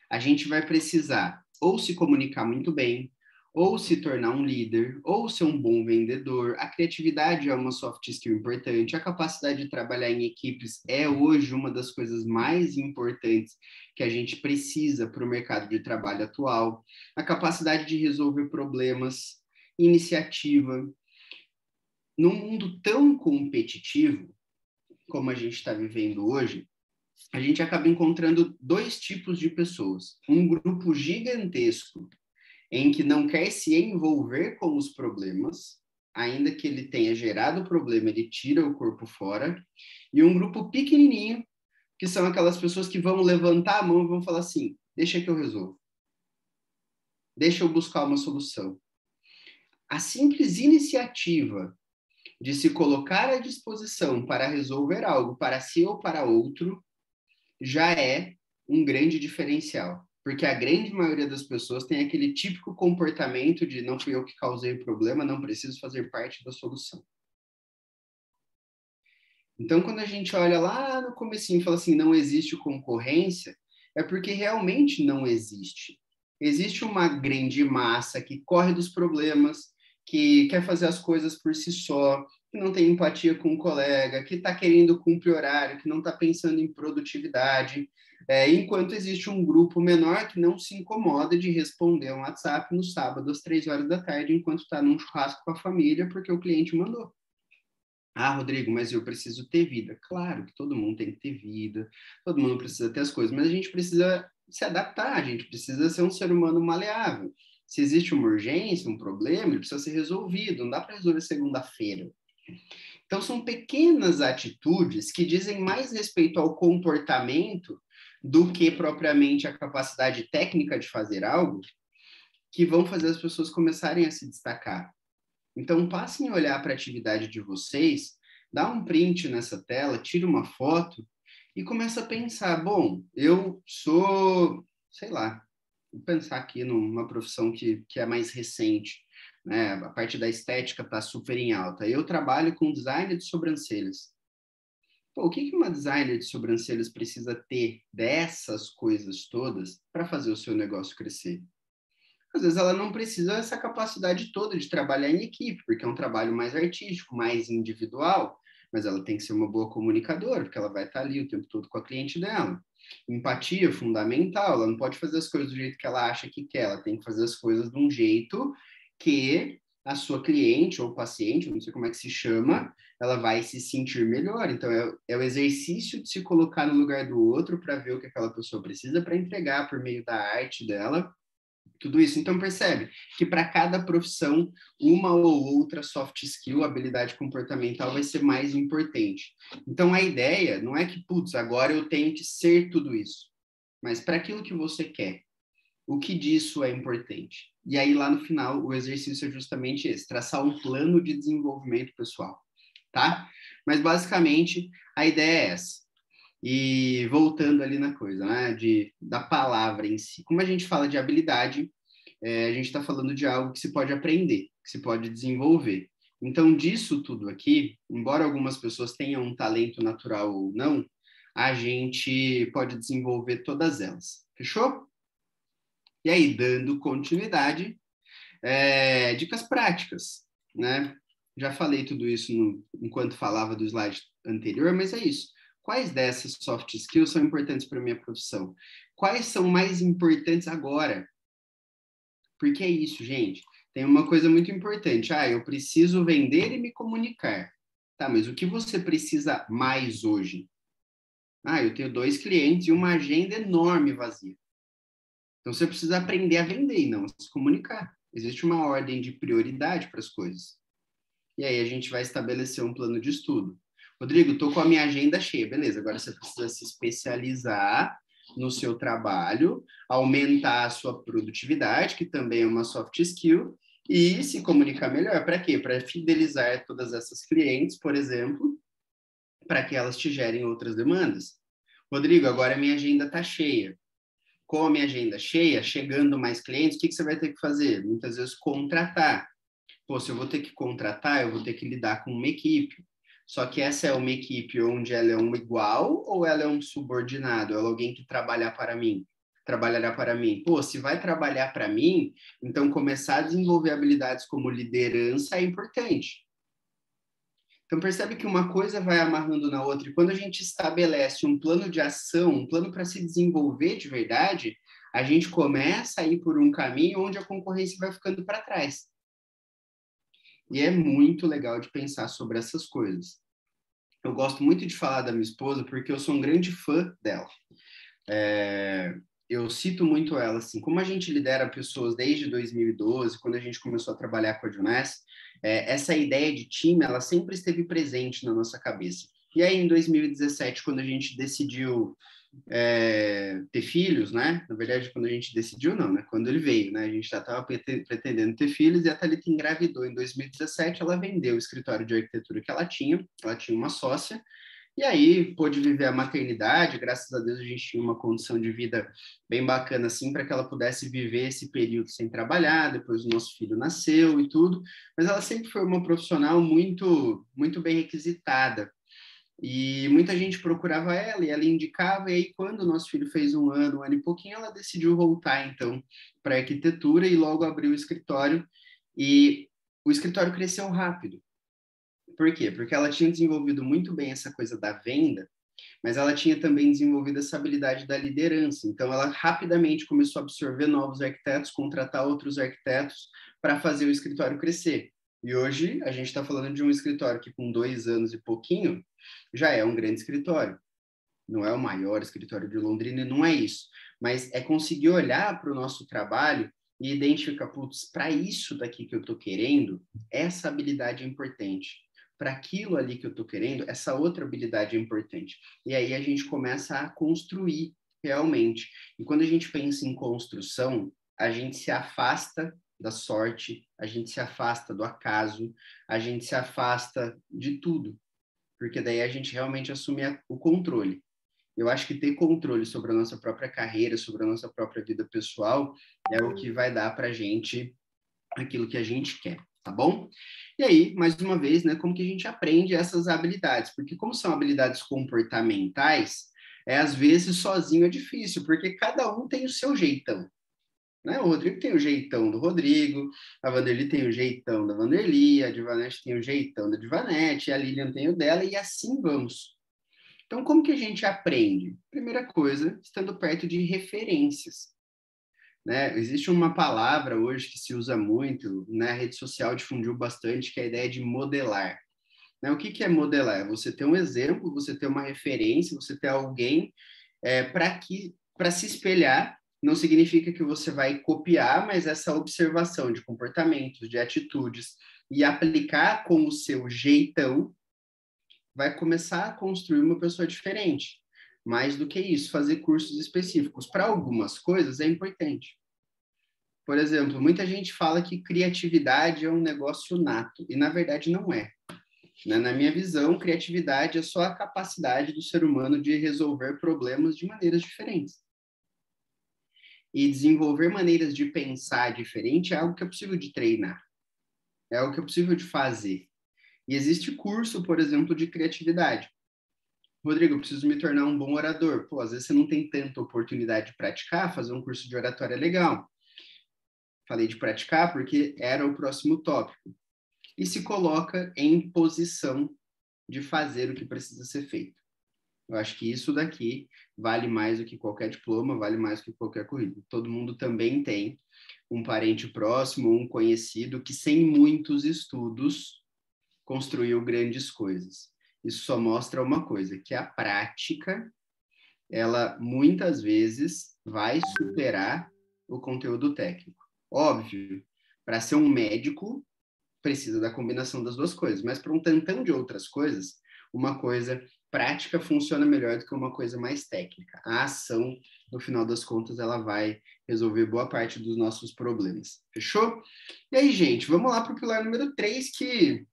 a gente vai precisar ou se comunicar muito bem, ou se tornar um líder, ou ser um bom vendedor. A criatividade é uma soft skill importante, a capacidade de trabalhar em equipes é hoje uma das coisas mais importantes que a gente precisa para o mercado de trabalho atual. A capacidade de resolver problemas, iniciativa. Num mundo tão competitivo como a gente está vivendo hoje, a gente acaba encontrando dois tipos de pessoas. Um grupo gigantesco em que não quer se envolver com os problemas, ainda que ele tenha gerado o problema, ele tira o corpo fora, e um grupo pequenininho, que são aquelas pessoas que vão levantar a mão e vão falar assim, deixa que eu resolvo, deixa eu buscar uma solução. A simples iniciativa de se colocar à disposição para resolver algo para si ou para outro já é um grande diferencial. Porque a grande maioria das pessoas tem aquele típico comportamento de não fui eu que causei o problema, não preciso fazer parte da solução. Então, quando a gente olha lá no comecinho e fala assim, não existe concorrência, é porque realmente não existe. Existe uma grande massa que corre dos problemas, que quer fazer as coisas por si só, que não tem empatia com o colega, que está querendo cumprir horário, que não está pensando em produtividade, enquanto existe um grupo menor que não se incomoda de responder um WhatsApp no sábado às 3 horas da tarde, enquanto está num churrasco com a família, porque o cliente mandou. Ah, Rodrigo, mas eu preciso ter vida. Claro que todo mundo tem que ter vida, todo mundo precisa ter as coisas, mas a gente precisa se adaptar, a gente precisa ser um ser humano maleável. Se existe uma urgência, um problema, ele precisa ser resolvido, não dá para resolver segunda-feira. Então, são pequenas atitudes que dizem mais respeito ao comportamento do que propriamente a capacidade técnica de fazer algo, que vão fazer as pessoas começarem a se destacar. Então, passem a olhar para a atividade de vocês, dá um print nessa tela, tira uma foto e começa a pensar, bom, eu sou, sei lá, vou pensar aqui numa profissão que é mais recente, né? A parte da estética está super em alta. Eu trabalho com design de sobrancelhas. Pô, o que uma designer de sobrancelhas precisa ter dessas coisas todas para fazer o seu negócio crescer? Às vezes ela não precisa dessa capacidade toda de trabalhar em equipe, porque é um trabalho mais artístico, mais individual, mas ela tem que ser uma boa comunicadora, porque ela vai estar ali o tempo todo com a cliente dela. Empatia fundamental, ela não pode fazer as coisas do jeito que ela acha que quer, ela tem que fazer as coisas de um jeito que a sua cliente ou paciente, não sei como é que se chama, ela vai se sentir melhor. Então, é o exercício de se colocar no lugar do outro para ver o que aquela pessoa precisa para entregar por meio da arte dela, tudo isso. Então, percebe que para cada profissão, uma ou outra soft skill, habilidade comportamental vai ser mais importante. Então, a ideia não é que, putz, agora eu tenho que ser tudo isso, mas para aquilo que você quer, o que disso é importante? E aí, lá no final, o exercício é justamente esse, traçar um plano de desenvolvimento pessoal, tá? Mas, basicamente, a ideia é essa. E voltando ali na coisa, né, da palavra em si. Como a gente fala de habilidade, a gente está falando de algo que se pode aprender, que se pode desenvolver. Então, disso tudo aqui, embora algumas pessoas tenham um talento natural ou não, a gente pode desenvolver todas elas. Fechou? E aí, dando continuidade, dicas práticas, né? Já falei tudo isso enquanto falava do slide anterior, mas é isso. Quais dessas soft skills são importantes para a minha profissão? Quais são mais importantes agora? Porque é isso, gente. Tem uma coisa muito importante. Ah, eu preciso vender e me comunicar. Tá, mas o que você precisa mais hoje? Ah, eu tenho 2 clientes e uma agenda enorme vazia. Então você precisa aprender a vender e não a se comunicar. Existe uma ordem de prioridade para as coisas. E aí a gente vai estabelecer um plano de estudo. Rodrigo, estou com a minha agenda cheia. Beleza, agora você precisa se especializar no seu trabalho, aumentar a sua produtividade, que também é uma soft skill, e se comunicar melhor. Para quê? Para fidelizar todas essas clientes, por exemplo, para que elas te gerem outras demandas. Rodrigo, agora a minha agenda está cheia. Com a minha agenda cheia, chegando mais clientes, o que você vai ter que fazer? Muitas vezes contratar. Pô, se eu vou ter que contratar, eu vou ter que lidar com uma equipe. Só que essa é uma equipe onde ela é um igual ou ela é um subordinado? Ela é alguém que trabalhará para mim? Trabalhará para mim. Pô, se vai trabalhar para mim, então começar a desenvolver habilidades como liderança é importante. Então percebe que uma coisa vai amarrando na outra. E quando a gente estabelece um plano de ação, um plano para se desenvolver de verdade, a gente começa a ir por um caminho onde a concorrência vai ficando para trás. E é muito legal de pensar sobre essas coisas. Eu gosto muito de falar da minha esposa porque eu sou um grande fã dela. Eu cito muito ela, assim, como a gente lidera pessoas desde 2012, quando a gente começou a trabalhar com a Juness, essa ideia de time, ela sempre esteve presente na nossa cabeça. E aí, em 2017, quando a gente decidiu ter filhos, né? Na verdade, quando a gente decidiu, não, né? Quando ele veio, né? A gente já estava pretendendo ter filhos e a Thalita engravidou em 2017. Ela vendeu o escritório de arquitetura que ela tinha uma sócia, e aí pôde viver a maternidade. Graças a Deus a gente tinha uma condição de vida bem bacana, assim, para que ela pudesse viver esse período sem trabalhar. Depois o nosso filho nasceu e tudo, mas ela sempre foi uma profissional muito bem requisitada. E muita gente procurava ela e ela indicava, e aí quando o nosso filho fez um ano e pouquinho, ela decidiu voltar, então, para a arquitetura e logo abriu o escritório. E o escritório cresceu rápido. Por quê? Porque ela tinha desenvolvido muito bem essa coisa da venda, mas ela tinha também desenvolvido essa habilidade da liderança. Então, ela rapidamente começou a absorver novos arquitetos, contratar outros arquitetos para fazer o escritório crescer. E hoje, a gente está falando de um escritório que, com 2 anos e pouquinho, já é um grande escritório. Não é o maior escritório de Londrina, não é isso. Mas é conseguir olhar para o nosso trabalho e identificar, putz, para isso daqui que eu estou querendo, essa habilidade é importante. Para aquilo ali que eu estou querendo, essa outra habilidade é importante. E aí a gente começa a construir realmente. E quando a gente pensa em construção, a gente se afasta da sorte, a gente se afasta do acaso, a gente se afasta de tudo, porque daí a gente realmente assume o controle. Eu acho que ter controle sobre a nossa própria carreira, sobre a nossa própria vida pessoal, é o que vai dar para a gente aquilo que a gente quer, tá bom? E aí, mais uma vez, né, como que a gente aprende essas habilidades? Porque como são habilidades comportamentais, às vezes sozinho é difícil, porque cada um tem o seu jeitão. Né? O Rodrigo tem o jeitão do Rodrigo, a Vanderly tem o jeitão da Vanderly, a Divanete tem o jeitão da Divanete, a Lilian tem o dela, e assim vamos. Então, como que a gente aprende? Primeira coisa, estando perto de referências. Né? Existe uma palavra hoje que se usa muito, né? A rede social difundiu bastante, que é a ideia de modelar. Né? O que, que é modelar? É você ter um exemplo, você ter uma referência, você ter alguém para se espelhar. Não significa que você vai copiar, mas essa observação de comportamentos, de atitudes, e aplicar com o seu jeitão, vai começar a construir uma pessoa diferente. Mais do que isso, fazer cursos específicos. Para algumas coisas é importante. Por exemplo, muita gente fala que criatividade é um negócio nato, e na verdade não é. Na minha visão, criatividade é só a capacidade do ser humano de resolver problemas de maneiras diferentes. E desenvolver maneiras de pensar diferente é algo que é possível de treinar, é algo que é possível de fazer. E existe curso, por exemplo, de criatividade. Rodrigo, eu preciso me tornar um bom orador. Pô, às vezes você não tem tanta oportunidade de praticar, fazer um curso de oratória é legal. Falei de praticar porque era o próximo tópico. E se coloca em posição de fazer o que precisa ser feito. Eu acho que isso daqui vale mais do que qualquer diploma, vale mais do que qualquer currículo. Todo mundo também tem um parente próximo, um conhecido que, sem muitos estudos, construiu grandes coisas. Isso só mostra uma coisa, que a prática, ela muitas vezes vai superar o conteúdo técnico. Óbvio, para ser um médico, precisa da combinação das duas coisas, mas para um tantão de outras coisas, uma coisa prática funciona melhor do que uma coisa mais técnica. A ação, no final das contas, ela vai resolver boa parte dos nossos problemas. Fechou? E aí, gente, vamos lá para o pilar número 3, que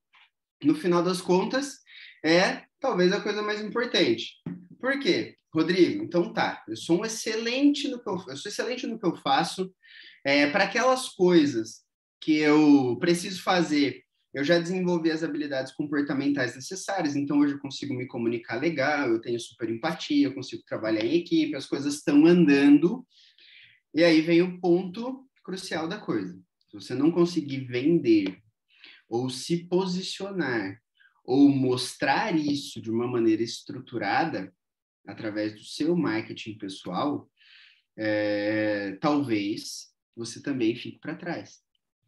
no final das contas é talvez a coisa mais importante. Por quê? Rodrigo, então tá, eu sou excelente no que eu faço, para aquelas coisas que eu preciso fazer, eu já desenvolvi as habilidades comportamentais necessárias, então hoje eu consigo me comunicar legal, eu tenho super empatia, eu consigo trabalhar em equipe, as coisas estão andando, e aí vem o ponto crucial da coisa. Se você não conseguir vender, ou se posicionar, ou mostrar isso de uma maneira estruturada, através do seu marketing pessoal, talvez você também fique para trás.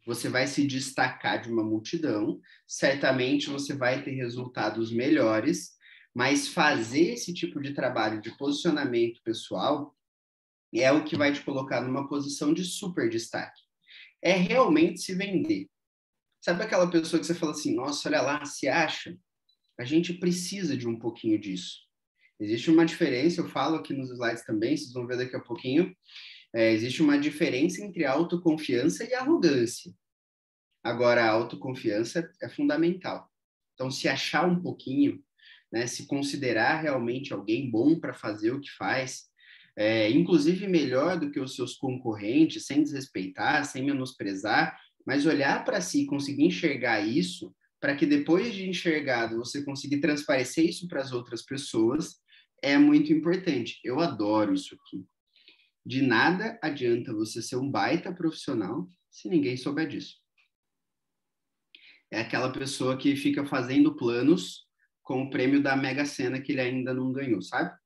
Você vai se destacar de uma multidão, certamente você vai ter resultados melhores, mas fazer esse tipo de trabalho de posicionamento pessoal é o que vai te colocar numa posição de super destaque. É realmente se vender. Sabe aquela pessoa que você fala assim, nossa, olha lá, se acha? A gente precisa de um pouquinho disso. Existe uma diferença, eu falo aqui nos slides também, vocês vão ver daqui a pouquinho, existe uma diferença entre autoconfiança e arrogância. Agora, a autoconfiança é fundamental. Então, se achar um pouquinho, né, se considerar realmente alguém bom para fazer o que faz, inclusive melhor do que os seus concorrentes, sem desrespeitar, sem menosprezar, mas olhar para si e conseguir enxergar isso, para que depois de enxergado você conseguir transparecer isso para as outras pessoas, é muito importante. Eu adoro isso aqui. De nada adianta você ser um baita profissional se ninguém souber disso. É aquela pessoa que fica fazendo planos com o prêmio da Mega Sena que ele ainda não ganhou, sabe?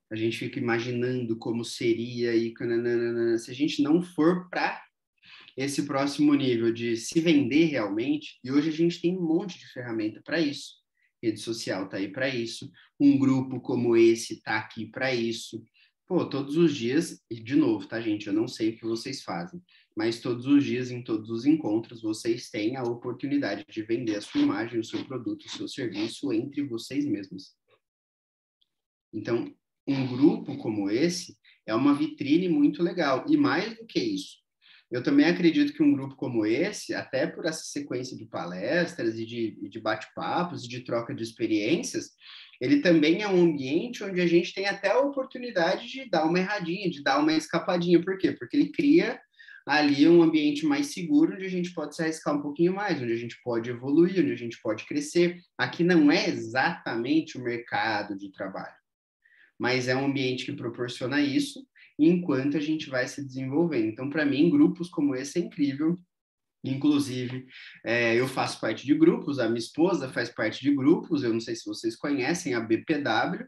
A gente fica imaginando como seria e se a gente não for para esse próximo nível de se vender realmente, e hoje a gente tem um monte de ferramenta para isso. Rede social está aí para isso, um grupo como esse está aqui para isso. Pô, todos os dias, e de novo, tá, gente? Eu não sei o que vocês fazem, mas todos os dias, em todos os encontros, vocês têm a oportunidade de vender a sua imagem, o seu produto, o seu serviço entre vocês mesmos. Então, um grupo como esse é uma vitrine muito legal. E mais do que isso, eu também acredito que um grupo como esse, até por essa sequência de palestras e de bate-papos e de troca de experiências, ele também é um ambiente onde a gente tem até a oportunidade de dar uma erradinha, de dar uma escapadinha. Por quê? Porque ele cria ali um ambiente mais seguro, onde a gente pode se arriscar um pouquinho mais, onde a gente pode evoluir, onde a gente pode crescer. Aqui não é exatamente o mercado de trabalho, mas é um ambiente que proporciona isso enquanto a gente vai se desenvolvendo. Então, para mim, grupos como esse é incrível. Inclusive, eu faço parte de grupos, a minha esposa faz parte de grupos, eu não sei se vocês conhecem a BPW,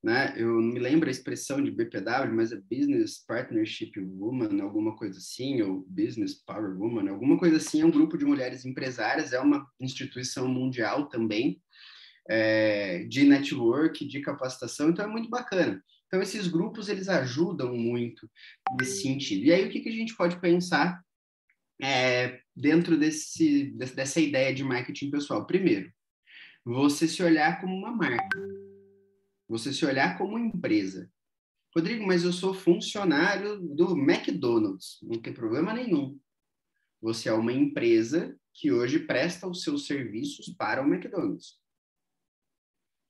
né? Eu não me lembro a expressão de BPW, mas é Business Partnership Woman, alguma coisa assim, ou Business Power Woman, alguma coisa assim, é um grupo de mulheres empresárias, é uma instituição mundial também, de network, de capacitação, então é muito bacana. Então, esses grupos, eles ajudam muito nesse sentido. E aí, o que a gente pode pensar dentro dessa ideia de marketing pessoal? Primeiro, você se olhar como uma marca, você se olhar como empresa. Rodrigo, mas eu sou funcionário do McDonald's, não tem problema nenhum. Você é uma empresa que hoje presta os seus serviços para o McDonald's.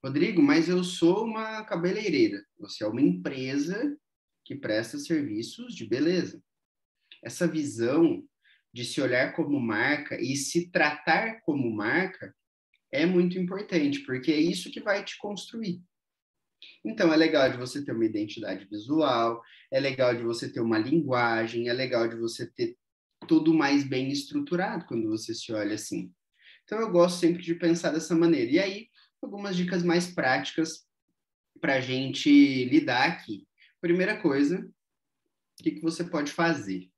Rodrigo, mas eu sou uma cabeleireira. Você é uma empresa que presta serviços de beleza. Essa visão de se olhar como marca e se tratar como marca é muito importante, porque é isso que vai te construir. Então, é legal de você ter uma identidade visual, é legal de você ter uma linguagem, é legal de você ter tudo mais bem estruturado quando você se olha assim. Então, eu gosto sempre de pensar dessa maneira. E aí, algumas dicas mais práticas para a gente lidar aqui. Primeira coisa, o que você pode fazer?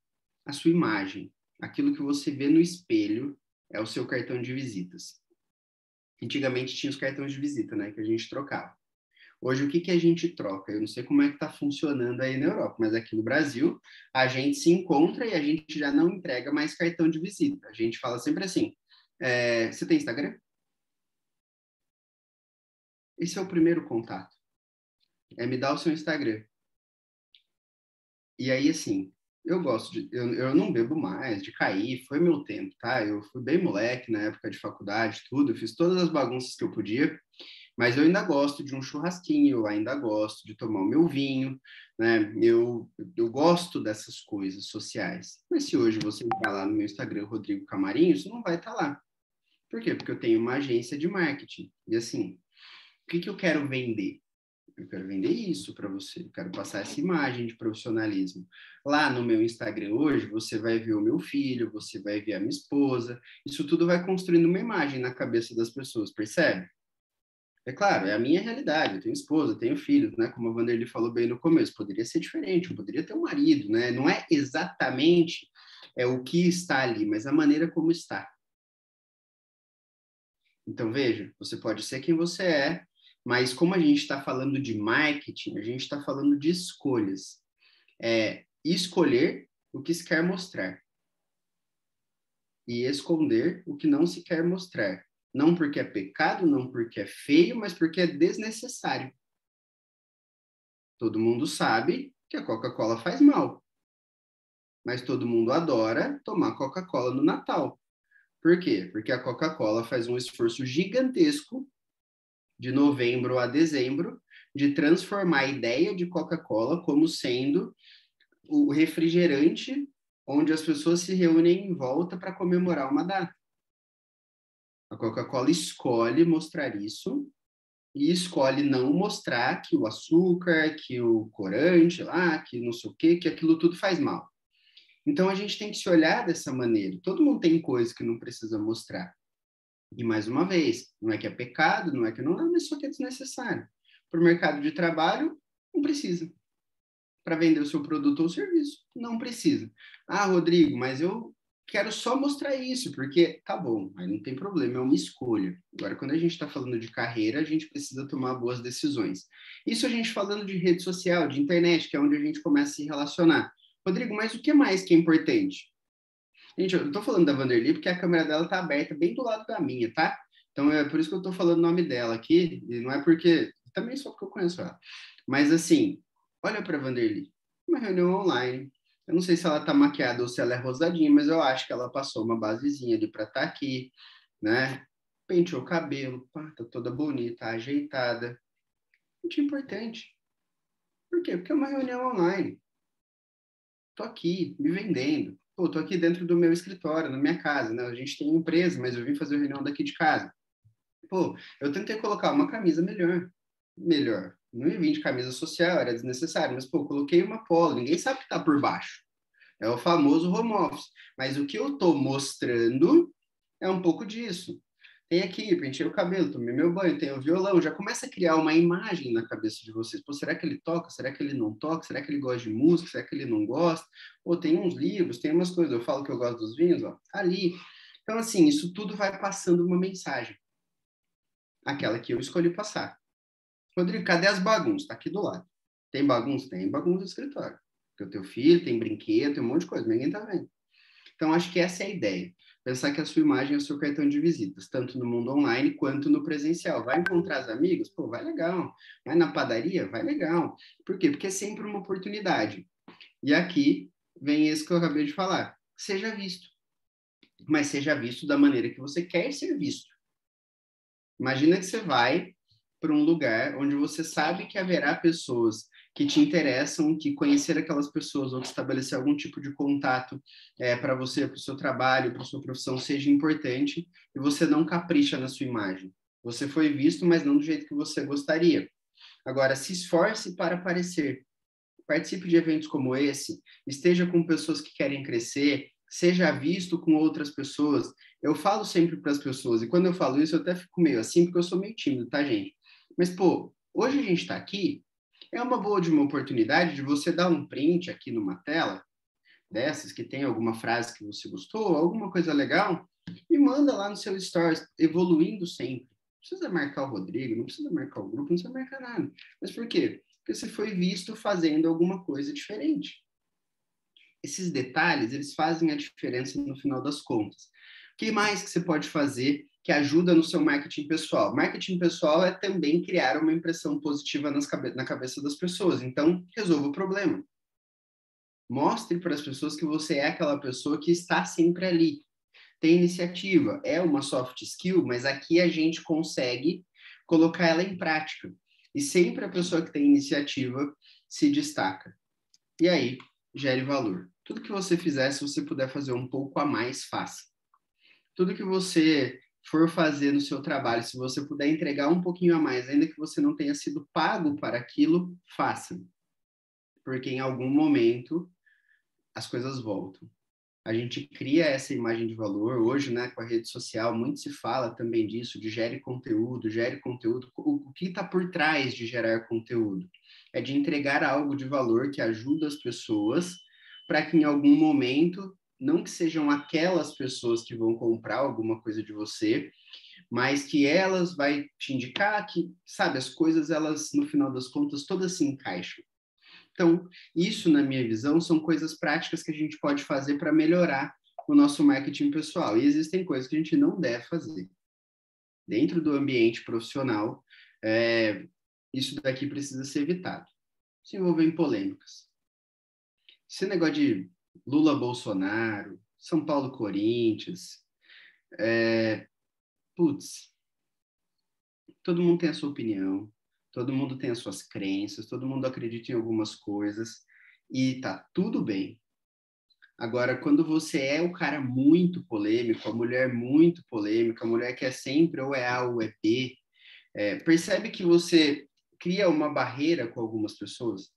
A sua imagem, aquilo que você vê no espelho, é o seu cartão de visitas. Antigamente tinha os cartões de visita, né, que a gente trocava. Hoje, o que a gente troca? Eu não sei como é que está funcionando aí na Europa, mas aqui no Brasil, a gente se encontra e a gente já não entrega mais cartão de visita. A gente fala sempre assim, você tem Instagram? Esse é o primeiro contato. Me dá o seu Instagram. E aí, assim, eu não bebo mais, de cair, foi meu tempo, tá? Eu fui bem moleque na época de faculdade, tudo, eu fiz todas as bagunças que eu podia, mas eu ainda gosto de um churrasquinho, eu ainda gosto de tomar o meu vinho, né? Eu gosto dessas coisas sociais. Mas se hoje você entrar lá no meu Instagram, Rodrigo Camarinho, isso não vai estar lá. Por quê? Porque eu tenho uma agência de marketing. E assim, o que eu quero vender? Eu quero vender isso para você, eu quero passar essa imagem de profissionalismo. Lá no meu Instagram hoje, você vai ver o meu filho, você vai ver a minha esposa, isso tudo vai construindo uma imagem na cabeça das pessoas, percebe? É claro, é a minha realidade, eu tenho esposa, eu tenho filhos, né? Como a Vanderlei falou bem no começo, poderia ser diferente, eu poderia ter um marido, né? Não é exatamente o que está ali, mas a maneira como está. Então, veja, você pode ser quem você é, mas como a gente está falando de marketing, a gente está falando de escolhas. Escolher o que se quer mostrar e esconder o que não se quer mostrar. Não porque é pecado, não porque é feio, mas porque é desnecessário. Todo mundo sabe que a Coca-Cola faz mal, mas todo mundo adora tomar Coca-Cola no Natal. Por quê? Porque a Coca-Cola faz um esforço gigantesco de novembro a dezembro de transformar a ideia de Coca-Cola como sendo o refrigerante onde as pessoas se reúnem em volta para comemorar uma data. A Coca-Cola escolhe mostrar isso e escolhe não mostrar que o açúcar, que o corante lá, que não sei o quê, que aquilo tudo faz mal. Então a gente tem que se olhar dessa maneira. Todo mundo tem coisa que não precisa mostrar. E mais uma vez, não é que é pecado, não é que não é, mas só que é desnecessário. Para o mercado de trabalho, não precisa. Para vender o seu produto ou serviço, não precisa. Ah, Rodrigo, mas eu quero só mostrar isso, porque tá bom, aí não tem problema, é uma escolha. Agora, quando a gente está falando de carreira, a gente precisa tomar boas decisões. Isso a gente falando de rede social, de internet, que é onde a gente começa a se relacionar. Rodrigo, mas o que mais que é importante? Gente, eu tô falando da Vanderly porque a câmera dela tá aberta bem do lado da minha, tá? Então é por isso que eu tô falando o nome dela aqui, e não é porque, também só porque eu conheço ela. Mas assim, olha pra Vanderly, uma reunião online. Eu não sei se ela tá maquiada ou se ela é rosadinha, mas eu acho que ela passou uma basezinha ali pra estar aqui, né? Penteou o cabelo, pá, tá toda bonita, ajeitada. Muito importante. Por quê? Porque é uma reunião online. Tô aqui, me vendendo. Pô, tô aqui dentro do meu escritório, na minha casa, né? A gente tem empresa, mas eu vim fazer reunião daqui de casa. Pô, eu tentei colocar uma camisa melhor. Melhor. Não ia vir de camisa social, era desnecessário, mas, pô, coloquei uma polo, ninguém sabe o que tá por baixo. É o famoso home office. Mas o que eu tô mostrando é um pouco disso. Tem aqui, pentei o cabelo, tomei meu banho, tem o violão, já começa a criar uma imagem na cabeça de vocês. Pô, será que ele toca? Será que ele não toca? Será que ele gosta de música? Será que ele não gosta? Pô, tem uns livros, tem umas coisas. Eu falo que eu gosto dos vinhos, ó, tá ali. Então, assim, isso tudo vai passando uma mensagem. Aquela que eu escolhi passar. Rodrigo, cadê as bagunças? Tá aqui do lado. Tem bagunça? Tem bagunça no escritório. Tem o teu filho, tem brinquedo, tem um monte de coisa, ninguém tá vendo. Então, acho que essa é a ideia. Pensar que a sua imagem é o seu cartão de visitas, tanto no mundo online quanto no presencial. Vai encontrar as amigas? Pô, vai legal. Vai na padaria? Vai legal. Por quê? Porque é sempre uma oportunidade. E aqui vem isso que eu acabei de falar. Seja visto. Mas seja visto da maneira que você quer ser visto. Imagina que você vai para um lugar onde você sabe que haverá pessoas que te interessam, que conhecer aquelas pessoas ou que estabelecer algum tipo de contato para você, para o seu trabalho, para a sua profissão seja importante e você não capricha na sua imagem. Você foi visto, mas não do jeito que você gostaria. Agora, se esforce para aparecer. Participe de eventos como esse, esteja com pessoas que querem crescer, seja visto com outras pessoas. Eu falo sempre para as pessoas, e quando eu falo isso, eu até fico meio assim, porque eu sou meio tímido, tá, gente? Mas, pô, hoje a gente está aqui, é uma boa de uma oportunidade de você dar um print aqui numa tela, dessas, que tem alguma frase que você gostou, alguma coisa legal, e manda lá no seu stories, evoluindo sempre. Não precisa marcar o Rodrigo, não precisa marcar o grupo, não precisa marcar nada. Mas por quê? Porque você foi visto fazendo alguma coisa diferente. Esses detalhes, eles fazem a diferença no final das contas. O que mais que você pode fazer que ajuda no seu marketing pessoal? Marketing pessoal é também criar uma impressão positiva na cabeça das pessoas. Então, resolva o problema. Mostre para as pessoas que você é aquela pessoa que está sempre ali. Tem iniciativa, é uma soft skill, mas aqui a gente consegue colocar ela em prática. E sempre a pessoa que tem iniciativa se destaca. E aí, gere valor. Tudo que você fizer, se você puder fazer um pouco a mais, faça. Tudo que você for fazer no seu trabalho, se você puder entregar um pouquinho a mais, ainda que você não tenha sido pago para aquilo, faça. Porque em algum momento as coisas voltam. A gente cria essa imagem de valor. Hoje, né, com a rede social, muito se fala também disso, de gere conteúdo, gere conteúdo. O que está por trás de gerar conteúdo? É de entregar algo de valor que ajuda as pessoas para que em algum momento, não que sejam aquelas pessoas que vão comprar alguma coisa de você, mas que elas vai te indicar que, sabe, as coisas, elas, no final das contas, todas se encaixam. Então, isso, na minha visão, são coisas práticas que a gente pode fazer para melhorar o nosso marketing pessoal. E existem coisas que a gente não deve fazer. dentro do ambiente profissional, isso daqui precisa ser evitado. Se envolver em polêmicas. Esse negócio de Lula-Bolsonaro, São Paulo-Corinthians, putz, todo mundo tem a sua opinião, todo mundo tem as suas crenças, todo mundo acredita em algumas coisas e tá tudo bem. Agora, quando você é o cara muito polêmico, a mulher muito polêmica, a mulher que é sempre ou é A ou é B, percebe que você cria uma barreira com algumas pessoas?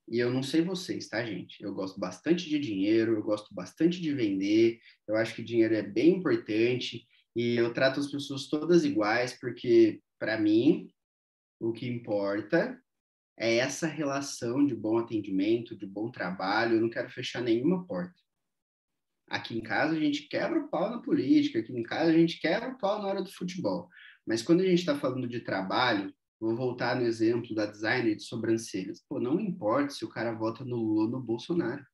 E eu não sei vocês, tá, gente? Eu gosto bastante de dinheiro, eu gosto bastante de vender, eu acho que dinheiro é bem importante e eu trato as pessoas todas iguais, porque, para mim, o que importa é essa relação de bom atendimento, de bom trabalho. Eu não quero fechar nenhuma porta. Aqui em casa a gente quebra o pau na política, aqui em casa a gente quebra o pau na hora do futebol. Mas quando a gente está falando de trabalho, vou voltar no exemplo da designer de sobrancelhas. Pô, não importa se o cara vota no Lula ou no Bolsonaro.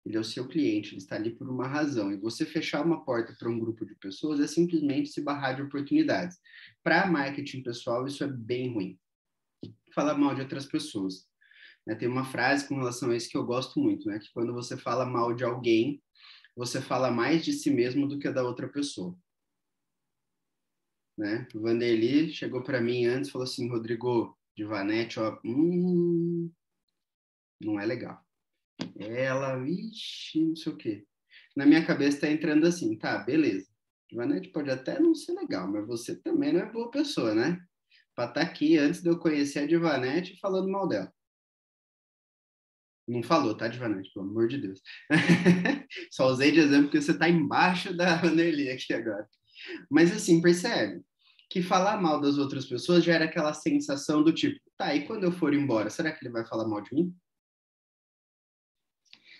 Ele é o seu cliente, ele está ali por uma razão. E você fechar uma porta para um grupo de pessoas é simplesmente se barrar de oportunidades. Para marketing pessoal, isso é bem ruim. Falar mal de outras pessoas. Tem uma frase com relação a isso que eu gosto muito, né? Que quando você fala mal de alguém, você fala mais de si mesmo do que da outra pessoa. Né? O Vanderly chegou para mim antes e falou assim, Rodrigo, Divanete, ó, não é legal. Ela, ixi, não sei o quê. Na minha cabeça está entrando assim, tá, beleza. Divanete pode até não ser legal, mas você também não é boa pessoa, né? Para estar aqui antes de eu conhecer a Divanete falando mal dela. Não falou, tá, Divanete? Pelo amor de Deus. Só usei de exemplo porque você está embaixo da Vanderly aqui agora. Mas assim, percebe que falar mal das outras pessoas gera aquela sensação do tipo, tá, e quando eu for embora, será que ele vai falar mal de mim?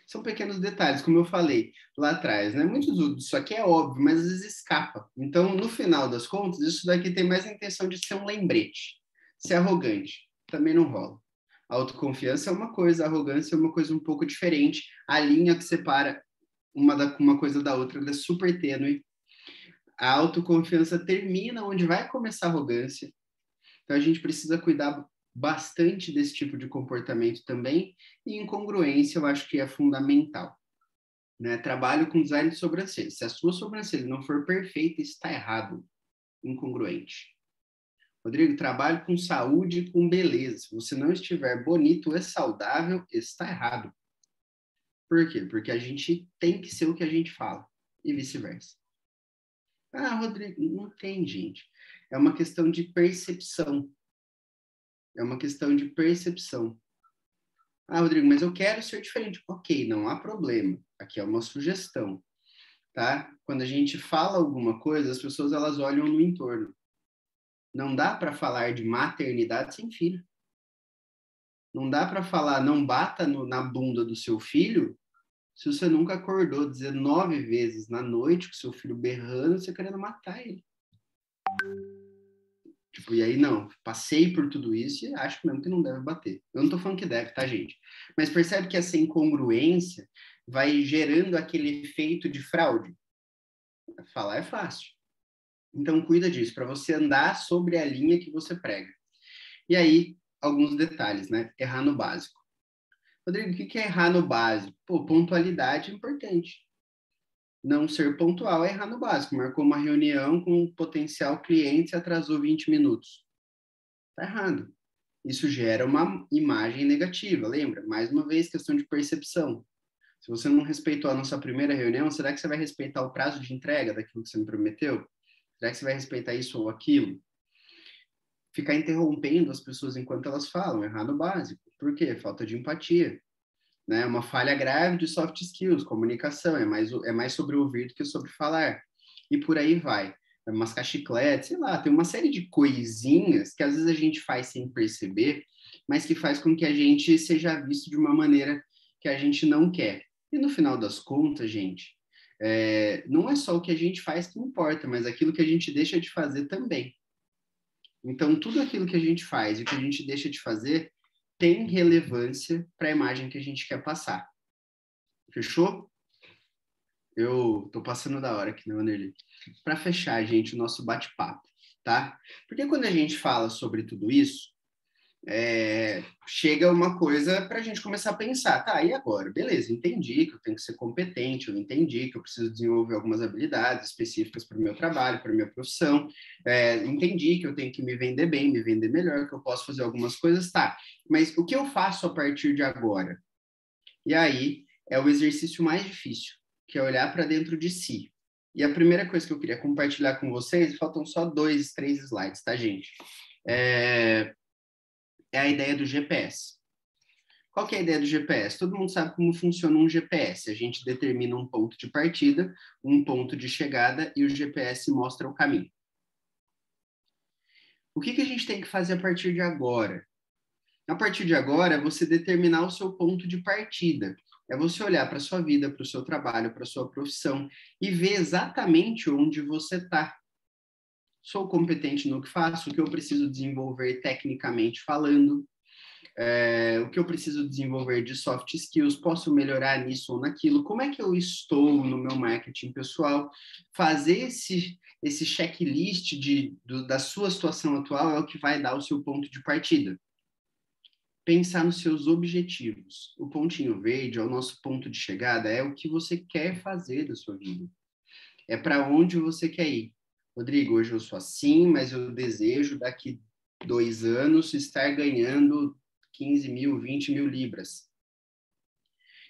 São pequenos detalhes, como eu falei lá atrás, né? Muitos isso aqui é óbvio, mas às vezes escapa. Então, no final das contas, isso daqui tem mais a intenção de ser um lembrete. Ser arrogante também não rola. A autoconfiança é uma coisa, a arrogância é uma coisa um pouco diferente. A linha que separa uma coisa da outra é super tênue. A autoconfiança termina onde vai começar a arrogância. Então, a gente precisa cuidar bastante desse tipo de comportamento também. E incongruência, eu acho que é fundamental. Né? Trabalho com design de sobrancelha. Se a sua sobrancelha não for perfeita, está errado. Incongruente. Rodrigo, trabalho com saúde e com beleza. Se você não estiver bonito e saudável, está errado. Por quê? Porque a gente tem que ser o que a gente fala. E vice-versa. Ah, Rodrigo, não tem, gente. É uma questão de percepção. É uma questão de percepção. Ah, Rodrigo, mas eu quero ser diferente. Ok, não há problema. Aqui é uma sugestão, tá? Quando a gente fala alguma coisa, as pessoas elas olham no entorno. Não dá para falar de maternidade sem filho. Não dá para falar não bata na bunda do seu filho se você nunca acordou 19 vezes na noite com seu filho berrando, você querendo matar ele. Tipo, e aí, não, passei por tudo isso e acho mesmo que não deve bater. Eu não tô falando que deve, tá, gente? Mas percebe que essa incongruência vai gerando aquele efeito de fraude. Falar é fácil. Então, cuida disso, para você andar sobre a linha que você prega. E aí, alguns detalhes, né? Errar no básico. Rodrigo, o que é errar no básico? Pô, pontualidade é importante. Não ser pontual é errar no básico. Marcou uma reunião com um potencial cliente e atrasou 20 minutos. Tá errado. Isso gera uma imagem negativa, lembra? Mais uma vez, questão de percepção. Se você não respeitou a nossa primeira reunião, será que você vai respeitar o prazo de entrega daquilo que você me prometeu? Será que você vai respeitar isso ou aquilo? Ficar interrompendo as pessoas enquanto elas falam, errar no básico. Por quê? Falta de empatia. Né? Uma falha grave de soft skills, comunicação, é mais sobre ouvir do que sobre falar. E por aí vai. Mascar chiclete, sei lá, tem uma série de coisinhas que às vezes a gente faz sem perceber, mas que faz com que a gente seja visto de uma maneira que a gente não quer. E no final das contas, gente, não é só o que a gente faz que importa, mas aquilo que a gente deixa de fazer também. Então, tudo aquilo que a gente faz e que a gente deixa de fazer tem relevância para a imagem que a gente quer passar. Fechou? Eu tô passando da hora aqui, né, Wanderlei? Para fechar, gente, o nosso bate-papo, tá? Porque quando a gente fala sobre tudo isso, chega uma coisa para a gente começar a pensar, tá, e agora? Beleza, entendi que eu tenho que ser competente, eu entendi que eu preciso desenvolver algumas habilidades específicas para o meu trabalho, para a minha profissão, entendi que eu tenho que me vender bem, me vender melhor, que eu posso fazer algumas coisas, tá, mas o que eu faço a partir de agora? E aí é o exercício mais difícil, que é olhar para dentro de si. E a primeira coisa que eu queria compartilhar com vocês, faltam só 2, 3 slides, tá, gente? É a ideia do GPS. Qual que é a ideia do GPS? Todo mundo sabe como funciona um GPS. A gente determina um ponto de partida, um ponto de chegada e o GPS mostra o caminho. O que a gente tem que fazer a partir de agora? A partir de agora, é você determinar o seu ponto de partida. É você olhar para a sua vida, para o seu trabalho, para a sua profissão e ver exatamente onde você está. Sou competente no que faço, o que eu preciso desenvolver tecnicamente falando, o que eu preciso desenvolver de soft skills, posso melhorar nisso ou naquilo, como é que eu estou no meu marketing pessoal, fazer esse checklist da sua situação atual é o que vai dar o seu ponto de partida. Pensar nos seus objetivos. O pontinho verde é o nosso ponto de chegada, é o que você quer fazer da sua vida. É para onde você quer ir. Rodrigo, hoje eu sou assim, mas eu desejo daqui 2 anos estar ganhando 15 mil, 20 mil libras.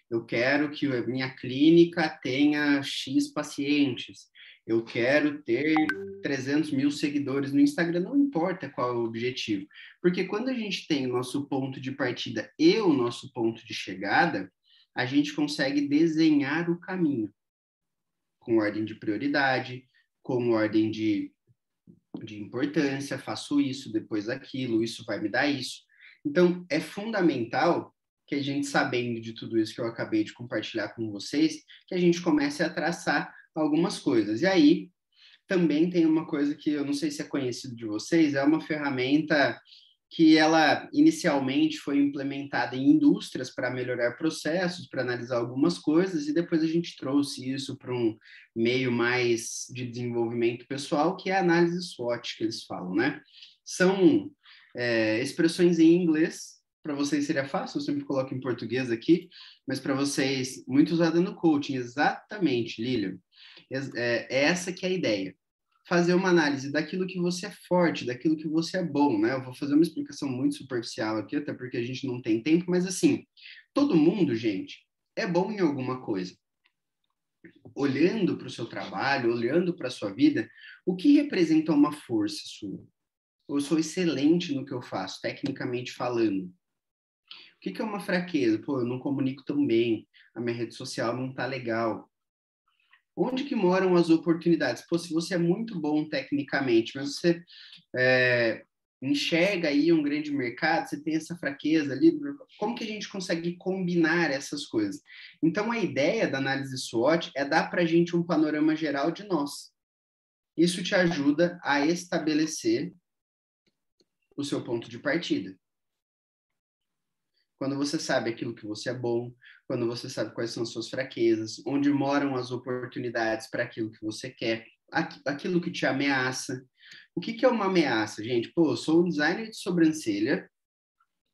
Eu quero que a minha clínica tenha X pacientes. Eu quero ter 300 mil seguidores no Instagram, não importa qual é o objetivo. Porque quando a gente tem o nosso ponto de partida e o nosso ponto de chegada, a gente consegue desenhar o caminho com ordem de prioridade, com ordem de importância, faço isso, depois aquilo, isso vai me dar isso. Então, é fundamental que a gente, sabendo de tudo isso que eu acabei de compartilhar com vocês, que a gente comece a traçar algumas coisas. E aí, também tem uma coisa que eu não sei se é conhecido de vocês, é uma ferramenta que ela inicialmente foi implementada em indústrias para melhorar processos, para analisar algumas coisas, e depois a gente trouxe isso para um meio mais de desenvolvimento pessoal, que é a análise SWOT, que eles falam, né? São expressões em inglês, para vocês seria fácil, eu sempre coloco em português aqui, mas para vocês, muito usada no coaching, exatamente, Lilian. É essa que é a ideia. Fazer uma análise daquilo que você é forte, daquilo que você é bom, né? Eu vou fazer uma explicação muito superficial aqui, até porque a gente não tem tempo, mas assim, todo mundo, gente, é bom em alguma coisa. Olhando para o seu trabalho, olhando para a sua vida, o que representa uma força sua? Eu sou excelente no que eu faço, tecnicamente falando. O que é uma fraqueza? Pô, eu não comunico tão bem, a minha rede social não tá legal. Onde que moram as oportunidades? Pô, se você é muito bom tecnicamente, mas você enxerga aí um grande mercado, você tem essa fraqueza ali, como que a gente consegue combinar essas coisas? Então, a ideia da análise SWOT é dar para a gente um panorama geral de nós. Isso te ajuda a estabelecer o seu ponto de partida. Quando você sabe aquilo que você é bom, quando você sabe quais são as suas fraquezas, onde moram as oportunidades para aquilo que você quer, aquilo que te ameaça. O que é uma ameaça, gente? Pô, eu sou um designer de sobrancelha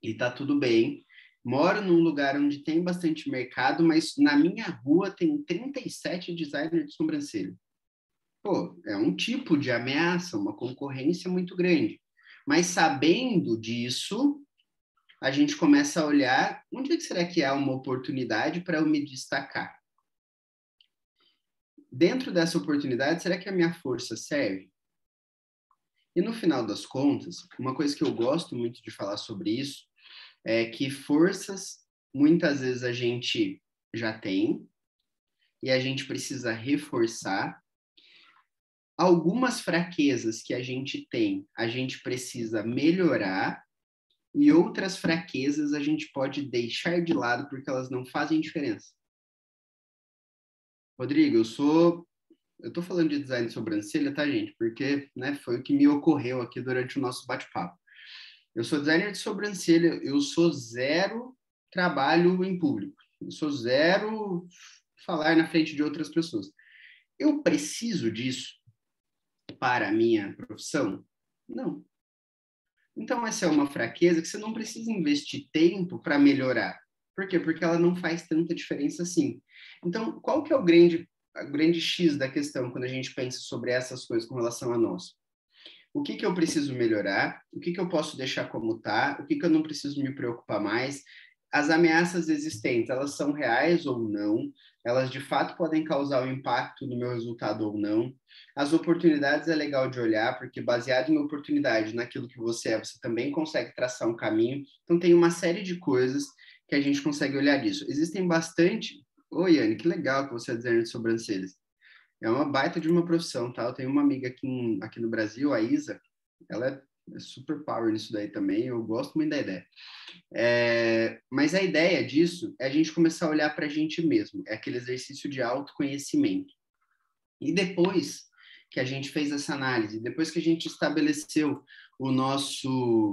e tá tudo bem. Moro num lugar onde tem bastante mercado, mas na minha rua tem 37 designers de sobrancelha. Pô, é um tipo de ameaça, uma concorrência muito grande. Mas sabendo disso, a gente começa a olhar onde é que será que há uma oportunidade para eu me destacar? Dentro dessa oportunidade, será que a minha força serve? E no final das contas, uma coisa que eu gosto muito de falar sobre isso é que forças, muitas vezes a gente já tem e a gente precisa reforçar. Algumas fraquezas que a gente tem, a gente precisa melhorar e outras fraquezas a gente pode deixar de lado porque elas não fazem diferença. Rodrigo, eu tô falando de design de sobrancelha, tá, gente? Porque, né, foi o que me ocorreu aqui durante o nosso bate-papo. Eu sou designer de sobrancelha, eu sou zero trabalho em público. Eu sou zero falar na frente de outras pessoas. Eu preciso disso para a minha profissão? Não. Então, essa é uma fraqueza que você não precisa investir tempo para melhorar. Por quê? Porque ela não faz tanta diferença assim. Então, qual que é o grande X da questão quando a gente pensa sobre essas coisas com relação a nós? O que eu preciso melhorar? O que eu posso deixar como está? O que eu não preciso me preocupar mais? As ameaças existentes, elas são reais ou não? Elas de fato podem causar um impacto no meu resultado ou não? As oportunidades é legal de olhar, porque baseado em oportunidade, naquilo que você é, você também consegue traçar um caminho. Então tem uma série de coisas que a gente consegue olhar disso. Existem bastante... Oi, Yane, que legal que você é designer de sobrancelhas. É uma baita de uma profissão, tá? Eu tenho uma amiga aqui no Brasil, a Isa, ela é super power nisso daí também, eu gosto muito da ideia. Mas a ideia disso é a gente começar a olhar para a gente mesmo, é aquele exercício de autoconhecimento. E depois que a gente fez essa análise, depois que a gente estabeleceu o nosso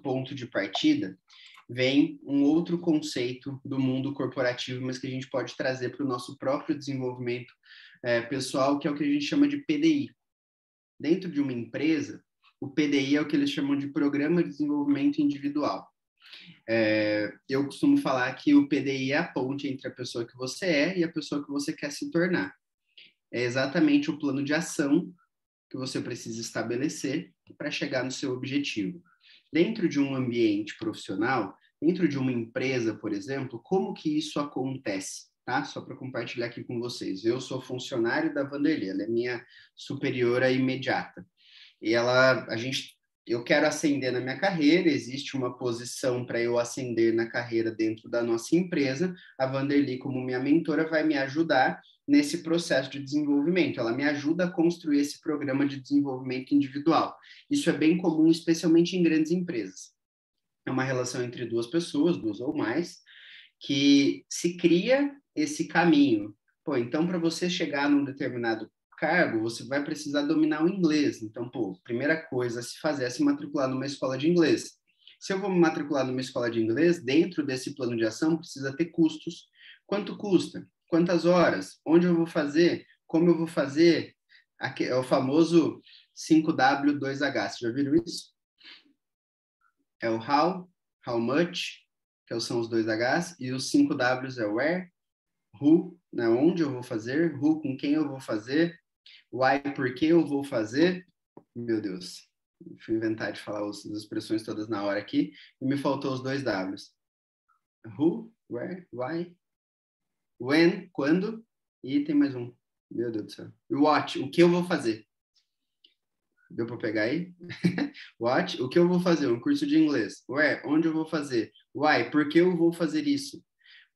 ponto de partida, vem um outro conceito do mundo corporativo, mas que a gente pode trazer para o nosso próprio desenvolvimento pessoal, que é o que a gente chama de PDI. Dentro de uma empresa, o PDI é o que eles chamam de Programa de Desenvolvimento Individual. Eu costumo falar que o PDI é a ponte entre a pessoa que você é e a pessoa que você quer se tornar. É exatamente o plano de ação que você precisa estabelecer para chegar no seu objetivo. Dentro de um ambiente profissional, dentro de uma empresa, por exemplo, como que isso acontece? Tá? Só para compartilhar aqui com vocês. Eu sou funcionário da Vanderlei, ela é minha superiora imediata. E eu quero ascender na minha carreira, existe uma posição para eu ascender na carreira dentro da nossa empresa. A Vanderlei, como minha mentora, vai me ajudar nesse processo de desenvolvimento. Ela me ajuda a construir esse programa de desenvolvimento individual. Isso é bem comum, especialmente em grandes empresas. É uma relação entre duas pessoas, duas ou mais, que se cria esse caminho. Pô, então, para você chegar num determinado cargo, você vai precisar dominar o inglês. Então, primeira coisa a se fazer é se matricular numa escola de inglês. Se eu vou me matricular numa escola de inglês, dentro desse plano de ação precisa ter custos. Quanto custa? Quantas horas? Onde eu vou fazer? Como eu vou fazer? Aqui é o famoso 5W2H. Vocês já viram isso? É o how much, que são os dois Hs, e os 5 Ws é where, who, né, onde eu vou fazer, who, com quem eu vou fazer, why, por que eu vou fazer. Meu Deus, fui inventar de falar as expressões todas na hora aqui, e me faltou os dois Ws. Who, where, why, when, quando, e tem mais um. Meu Deus do céu. What, o que eu vou fazer. Deu para pegar aí? What? O que eu vou fazer? Um curso de inglês. Where? Onde eu vou fazer? Why? Por que eu vou fazer isso?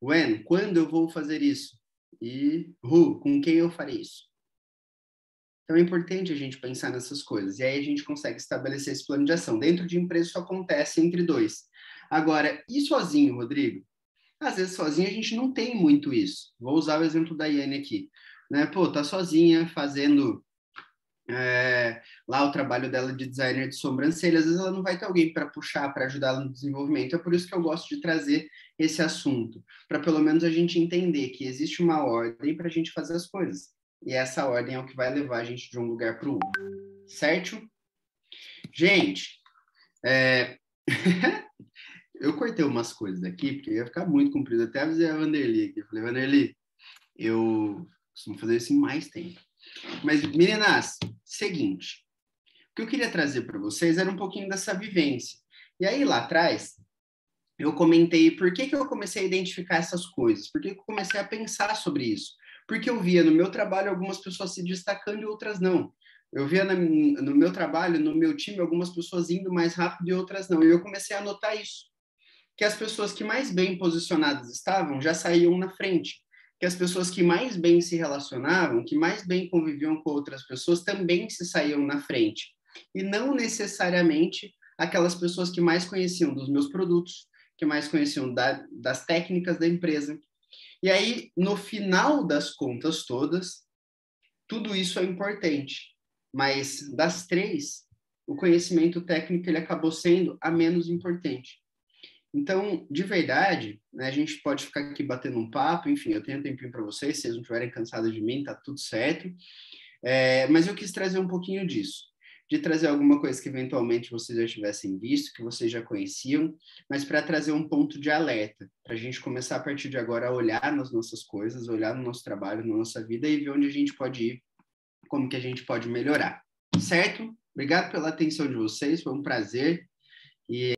When? Quando eu vou fazer isso? E who? Com quem eu farei isso? Então é importante a gente pensar nessas coisas. E aí a gente consegue estabelecer esse plano de ação. Dentro de empresa isso acontece entre dois. Agora, e sozinho, Rodrigo? Às vezes sozinho a gente não tem muito isso. Vou usar o exemplo da Yane aqui. Né? Pô, tá sozinha fazendo lá o trabalho dela de designer de sobrancelha, às vezes ela não vai ter alguém para puxar, para ajudá-la no desenvolvimento. É por isso que eu gosto de trazer esse assunto, para pelo menos a gente entender que existe uma ordem para a gente fazer as coisas. E essa ordem é o que vai levar a gente de um lugar para o outro. Certo? Gente, eu cortei umas coisas aqui, porque ia ficar muito comprido. Até avisei a Vanderlei aqui. Eu falei, Vanderlei, eu costumo fazer isso em mais tempo. Mas, meninas, seguinte, o que eu queria trazer para vocês era um pouquinho dessa vivência. E aí, lá atrás, eu comentei por que eu comecei a identificar essas coisas, por que eu comecei a pensar sobre isso. Porque eu via no meu trabalho algumas pessoas se destacando e outras não. Eu via no meu trabalho, no meu time, algumas pessoas indo mais rápido e outras não. E eu comecei a notar isso. Que as pessoas que mais bem posicionadas estavam já saíam na frente. Que as pessoas que mais bem se relacionavam, que mais bem conviviam com outras pessoas, também se saíam na frente. E não necessariamente aquelas pessoas que mais conheciam dos meus produtos, que mais conheciam das técnicas da empresa. E aí, no final das contas todas, tudo isso é importante. Mas das três, o conhecimento técnico ele acabou sendo a menos importante. Então, de verdade, né, a gente pode ficar aqui batendo um papo, enfim, eu tenho um tempinho para vocês, se vocês não estiverem cansados de mim, tá tudo certo. Mas eu quis trazer um pouquinho disso, de trazer alguma coisa que eventualmente vocês já tivessem visto, que vocês já conheciam, mas para trazer um ponto de alerta, para a gente começar a partir de agora a olhar nas nossas coisas, olhar no nosso trabalho, na nossa vida e ver onde a gente pode ir, como que a gente pode melhorar, certo? Obrigado pela atenção de vocês, foi um prazer.